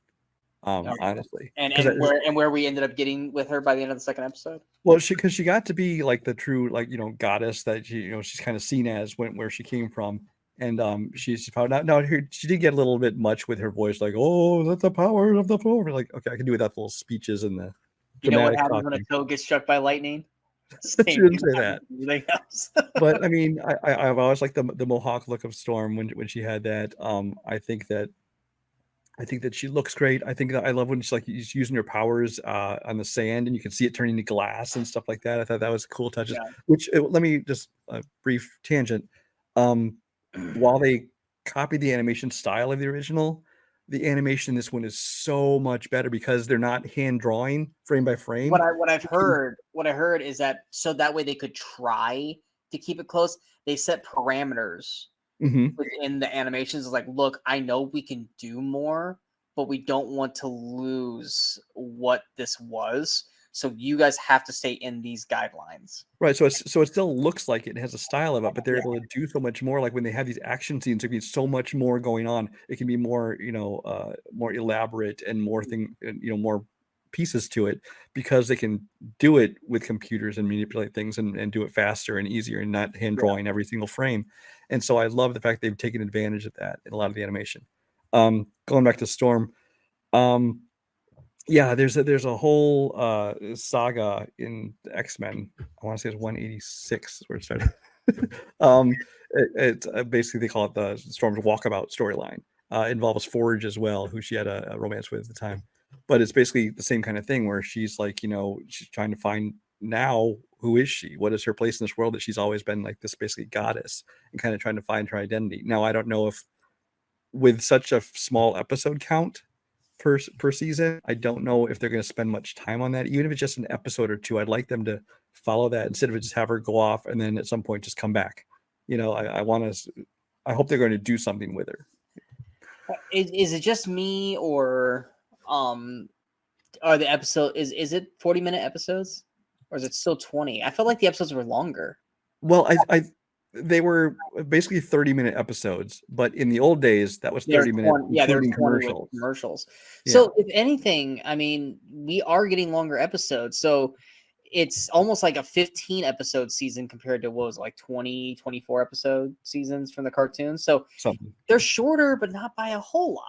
Honestly, and where we ended up getting with her by the end of the second episode. Well, because she got to be like the true, like, goddess that she's kind of seen as where she came from, and she's found out. No, she did get a little bit much with her voice, like, oh, that's the power of the floor. Like, okay, I can do without the little speeches and the. You know what happens when a toad gets struck by lightning? She didn't say that. Everything else. But I mean, I've always liked the Mohawk look of Storm when she had that. I think that she looks great. I think that I love when she's using her powers on the sand, and you can see it turning to glass and stuff like that. I thought that was cool touches. Yeah. Let me just a brief tangent. While they copied the animation style of the original, the animation in this one is so much better because they're not hand drawing frame by frame. What I heard is that so that way they could try to keep it close. They set parameters within the animations. Like, look, I know we can do more, but we don't want to lose what this was. So you guys have to stay in these guidelines. Right. So it still looks like it has a style of it, but they're able to do so much more. Like when they have these action scenes, there can be so much more going on. It can be more, more elaborate and more more pieces to it because they can do it with computers and manipulate things and do it faster and easier and not hand drawing every single frame. And so I love the fact they've taken advantage of that in a lot of the animation. Going back to Storm, yeah, there's a whole saga in X-Men. I want to say it's 186 where it started. It's basically they call it the Storm's Walkabout storyline. It involves Forge as well, who she had a romance with at the time. But it's basically the same kind of thing where she's like, she's trying to find now who is she? What is her place in this world that she's always been like this basically goddess and kind of trying to find her identity. Now, I don't know if with such a small episode count per season, I don't know if they're going to spend much time on that. Even if it's just an episode or two, I'd like them to follow that instead of just have her go off and then at some point just come back. I hope they're going to do something with her. Is it just me or are the episode is it 40-minute episodes or is it still 20? I felt like the episodes were longer. Well, they were basically 30-minute episodes, but in the old days that was 30 minutes. Yeah, there were commercials. Yeah. So if anything, I mean, we are getting longer episodes. So it's almost like a 15 episode season compared to what was like 20, 24 episode seasons from the cartoons. So they're shorter, but not by a whole lot.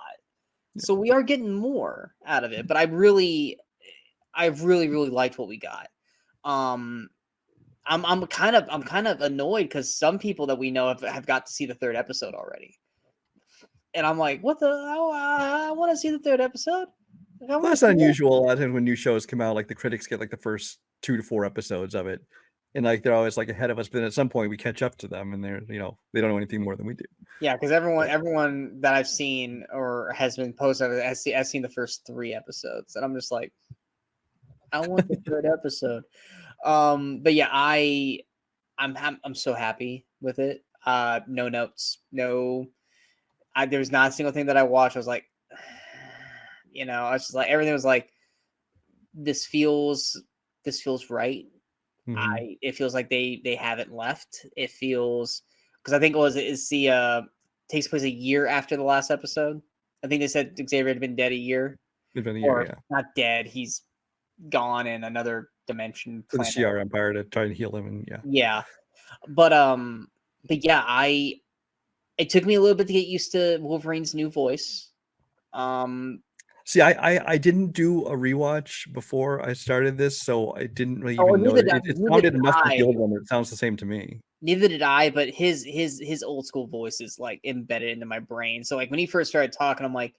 Yeah. So we are getting more out of it, but I really liked what we got. I'm kind of annoyed because some people that we know have got to see the third episode already, and I'm like, what the? I want to see the third episode. Well, that's unusual. A lot of times when new shows come out, like the critics get like the first 2 to 4 episodes of it, and like they're always like ahead of us. But then at some point we catch up to them, and they're they don't know anything more than we do. Yeah, because everyone that I've seen or has been posted has seen the first 3 episodes, and I'm just like, I want the third episode. But yeah, I'm so happy with it. No notes, there's not a single thing that I watched. I was like, I was just like, everything was like, this feels right. Mm-hmm. It feels like they haven't left. It feels, because I think takes place a year after the last episode. I think they said Xavier had been dead a year. It's been a year, yeah. Not dead. He's gone in another dimension for the CR Empire to try and heal him, and but yeah, it took me a little bit to get used to Wolverine's new voice. See, I didn't do a rewatch before I started this, so I didn't really even know it sounded enough like the old one. It sounds the same to me. Neither did I, but his old school voice is like embedded into my brain. So like when he first started talking, I'm like,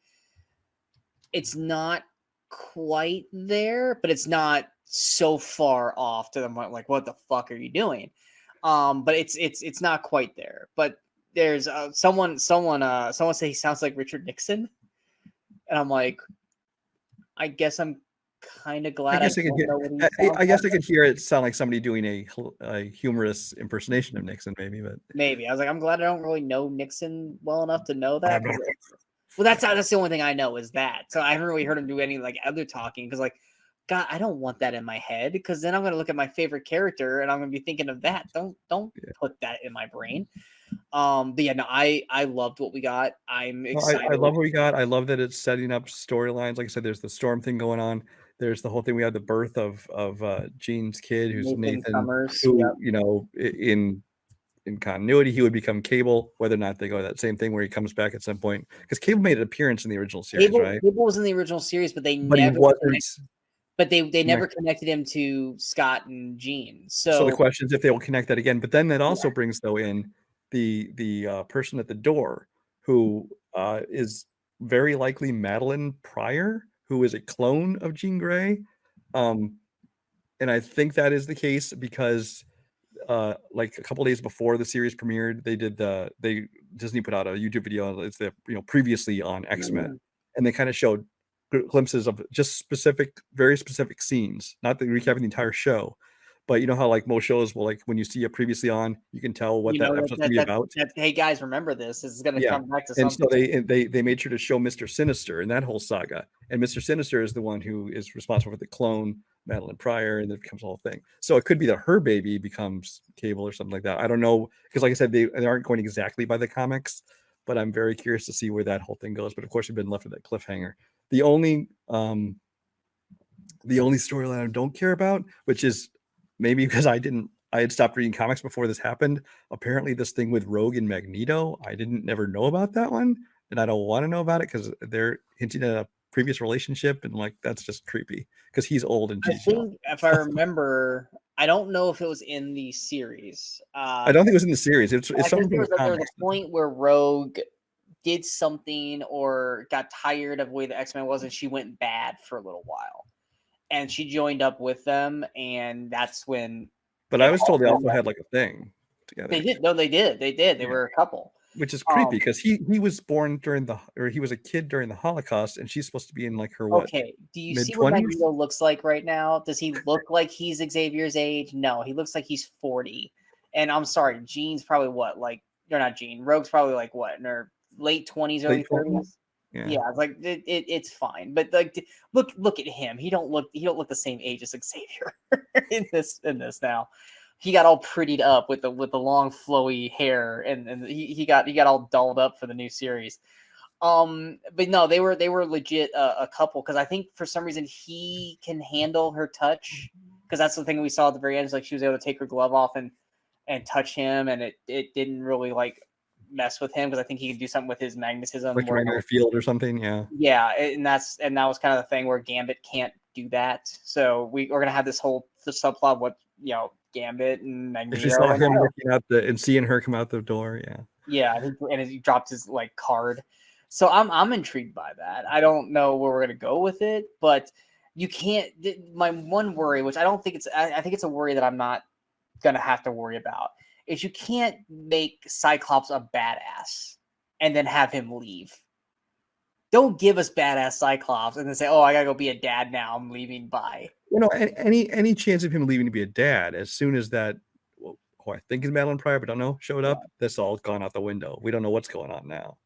it's not quite there, but it's not so far off to the point like, what the fuck are you doing? But it's not quite there. But there's someone say he sounds like Richard Nixon, and I'm like, I guess I'm kind of glad. I guess I could hear it sound like somebody doing a humorous impersonation of Nixon, maybe. But maybe I was like, I'm glad I don't really know Nixon well enough to know that. Well, that's the only thing I know is that. So I haven't really heard him do any like other talking because like, God, I don't want that in my head because then I'm gonna look at my favorite character and I'm gonna be thinking of that. Don't Yeah. put that in my brain. But yeah, no, I loved what we got. I'm No, excited. I love what we got. I love that it's setting up storylines. Like I said, there's the Storm thing going on. There's the whole thing. We had the birth of Jean's kid, who's Nathan Nathan, Summers. who Yep. in continuity he would become Cable. Whether or not they go that same thing where he comes back at some point, because Cable made an appearance in the original series, right? Cable was in the original series, but they But he never wasn't. but they never connected. connected him to Scott and Jean. So the So question is if they will connect that again. But then that also yeah. brings though in the person at the door who is very likely Madeline Pryor, who is a clone of Jean Grey. And I think that is the case because like a couple days before the series premiered, Disney put out a YouTube video. It's the previously on X-Men, and they kind of showed glimpses of just very specific scenes, not the recapping the entire show, but you know how like most shows will, like when you see it previously on, you can tell what that episode's gonna be about. Hey guys, remember this is gonna Yeah. come back to And something. so they made sure to show Mr. Sinister in that whole saga. And Mr. Sinister is the one who is responsible for the clone Madeline Pryor, and it becomes a whole thing. So it could be that her baby becomes Cable or something like that. I don't know, because like I said, they aren't going exactly by the comics, but I'm very curious to see where that whole thing goes. But of course, we've been left with that cliffhanger. The only storyline I don't care about, which is maybe because I had stopped reading comics before this happened. Apparently, this thing with Rogue and Magneto, I didn't never know about that one, and I don't want to know about it because they're hinting at a previous relationship, and like that's just creepy because he's old and I she's young. think if I remember, I don't know if it was in the series. I don't think it was in the series. It's I something think there from was, the there was comics. a point where Rogue did something or got tired of the way the X-Men was, and she went bad for a little while, and she joined up with them, and that's when. But I was told they also had like a thing together. They did. No, they did. They did. They were a couple. Which is creepy because he was born he was a kid during the Holocaust, and she's supposed to be in like her Okay, do you see what mid-20s? Magneto looks like right now? Does he look like he's Xavier's age? No, he looks like he's 40. And I'm sorry, Jean's probably what, like, you're not Jean. Rogue's probably like what, in her late 20s, early 30s. Yeah, it's like it's fine. But like, look at him. He don't look the same age as Xavier in this now. He got all prettied up with the long flowy hair, and he got all dolled up for the new series. But no, they were legit a couple because I think for some reason he can handle her touch because that's the thing we saw at the very end. Is like she was able to take her glove off and touch him, and it didn't really like mess with him because I think he could do something with his magnetism, like magnetic field or something. Yeah, and that was kind of the thing where Gambit can't do that. So we're gonna have this whole subplot what Gambit and Magneto. If you saw him looking out and seeing her come out the door, and he dropped his like card. So I'm intrigued by that. I don't know where we're gonna go with it, but you can't. My one worry, which I don't think I think it's a worry that I'm not gonna have to worry about, is you can't make Cyclops a badass and then have him leave. Don't give us badass Cyclops and then say, "Oh, I gotta go be a dad now. I'm leaving." Bye. Any chance of him leaving to be a dad as soon as that, who I think is Madeline Pryor, but don't know, showed up, that's all gone out the window. We don't know what's going on now.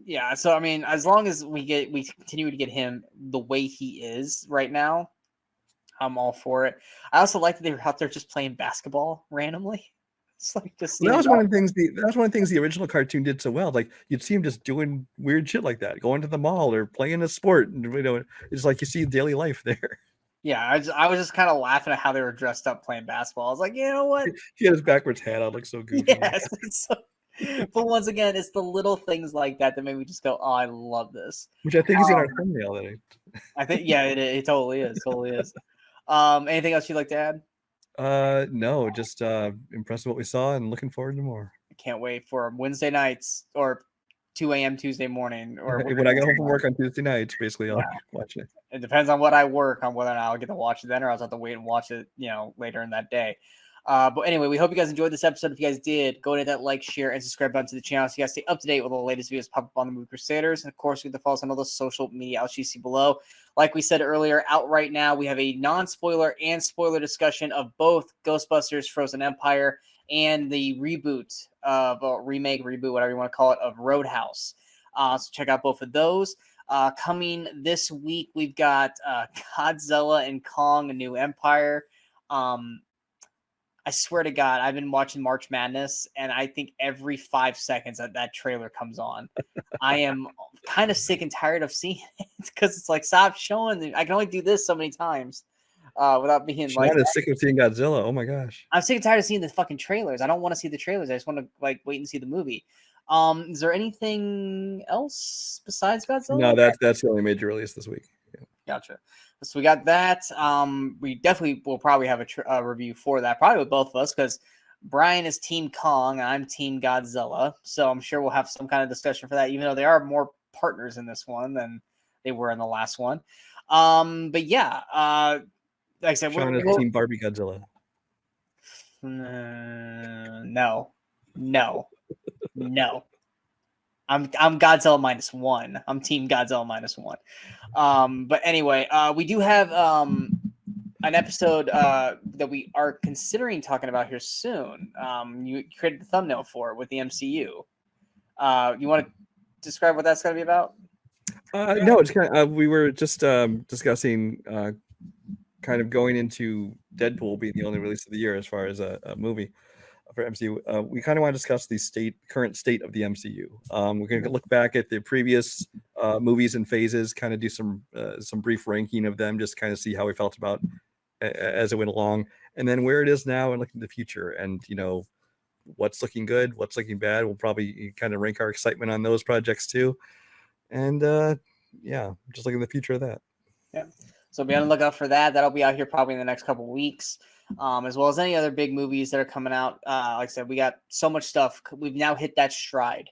Yeah, so I mean, as long as we continue to get him the way he is right now, I'm all for it. I also like that they were out there just playing basketball randomly. It's like just that was one of the things the original cartoon did so well. Like you'd see him just doing weird shit like that, going to the mall or playing a sport, and it's like you see daily life there. Yeah, I was just kind of laughing at how they were dressed up playing basketball. I was like, you know what? He had his backwards hat on, like so goofy. Yes. But once again, it's the little things like that made me just go, "Oh, I love this." Which I think is in our thumbnail. I think, yeah, it totally is. Totally is. Anything else you'd like to add? No, just impressed with what we saw and looking forward to more. I can't wait for Wednesday nights or 2 a.m. Tuesday morning. Or when I get home from work on Tuesday nights, basically I'll watch it. It depends on what I work on whether or not I'll get to watch it then or I'll have to wait and watch it, later in that day. But anyway, we hope you guys enjoyed this episode. If you guys did, go to that like, share, and subscribe button to the channel so you guys stay up to date with all the latest videos pop up on the Movie Crusaders. And of course, you can follow us on all the social media outlets you see below. Like we said earlier, out right now, we have a non-spoiler and spoiler discussion of both Ghostbusters Frozen Empire and the reboot of remake, reboot, whatever you want to call it, of Roadhouse. So check out both of those. Coming this week, we've got Godzilla and Kong: A New Empire. I swear to God, I've been watching March Madness, and I think every 5 seconds that trailer comes on, I am kind of sick and tired of seeing it because it's like, stop showing. I can only do this so many times without being like. Sean is sick of seeing Godzilla. Oh my gosh. I'm sick and tired of seeing the fucking trailers. I don't want to see the trailers. I just want to like wait and see the movie. Is there anything else besides Godzilla? No, that's the only major release this week. Yeah. Gotcha. So we got that. We definitely will probably have a review for that, probably with both of us, because Brian is Team Kong and I'm Team Godzilla. So I'm sure we'll have some kind of discussion for that, even though there are more partners in this one than they were in the last one. But yeah, like I said, Sean is Team Barbie Godzilla. No. I'm Godzilla -1. I'm Team Godzilla -1. But anyway, we do have an episode that we are considering talking about here soon. You created the thumbnail for it with the MCU. You want to describe what that's going to be about? No, it's kind of we were just discussing kind of going into Deadpool being the only release of the year as far as a movie for MCU. We kind of want to discuss the current state of the MCU. We're going to look back at the previous movies and phases, kind of do some brief ranking of them, just kind of see how we felt about as it went along, and then where it is now and looking to the future, and what's looking good, what's looking bad. We'll probably kind of rank our excitement on those projects too, and just looking at the future of that. Yeah. So be on the lookout for that. That'll be out here probably in the next couple of weeks, as well as any other big movies that are coming out. Like I said, we got so much stuff. We've now hit that stride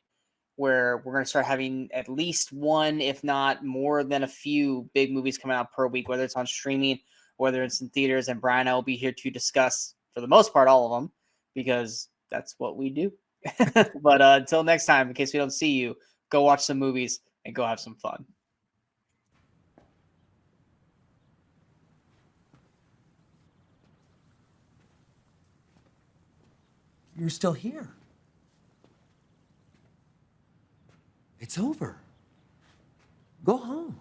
where we're going to start having at least one, if not more than a few big movies coming out per week, whether it's on streaming, whether it's in theaters. And Brian and I will be here to discuss, for the most part, all of them, because that's what we do. But until next time, in case we don't see you, go watch some movies and go have some fun. You're still here. It's over. Go home.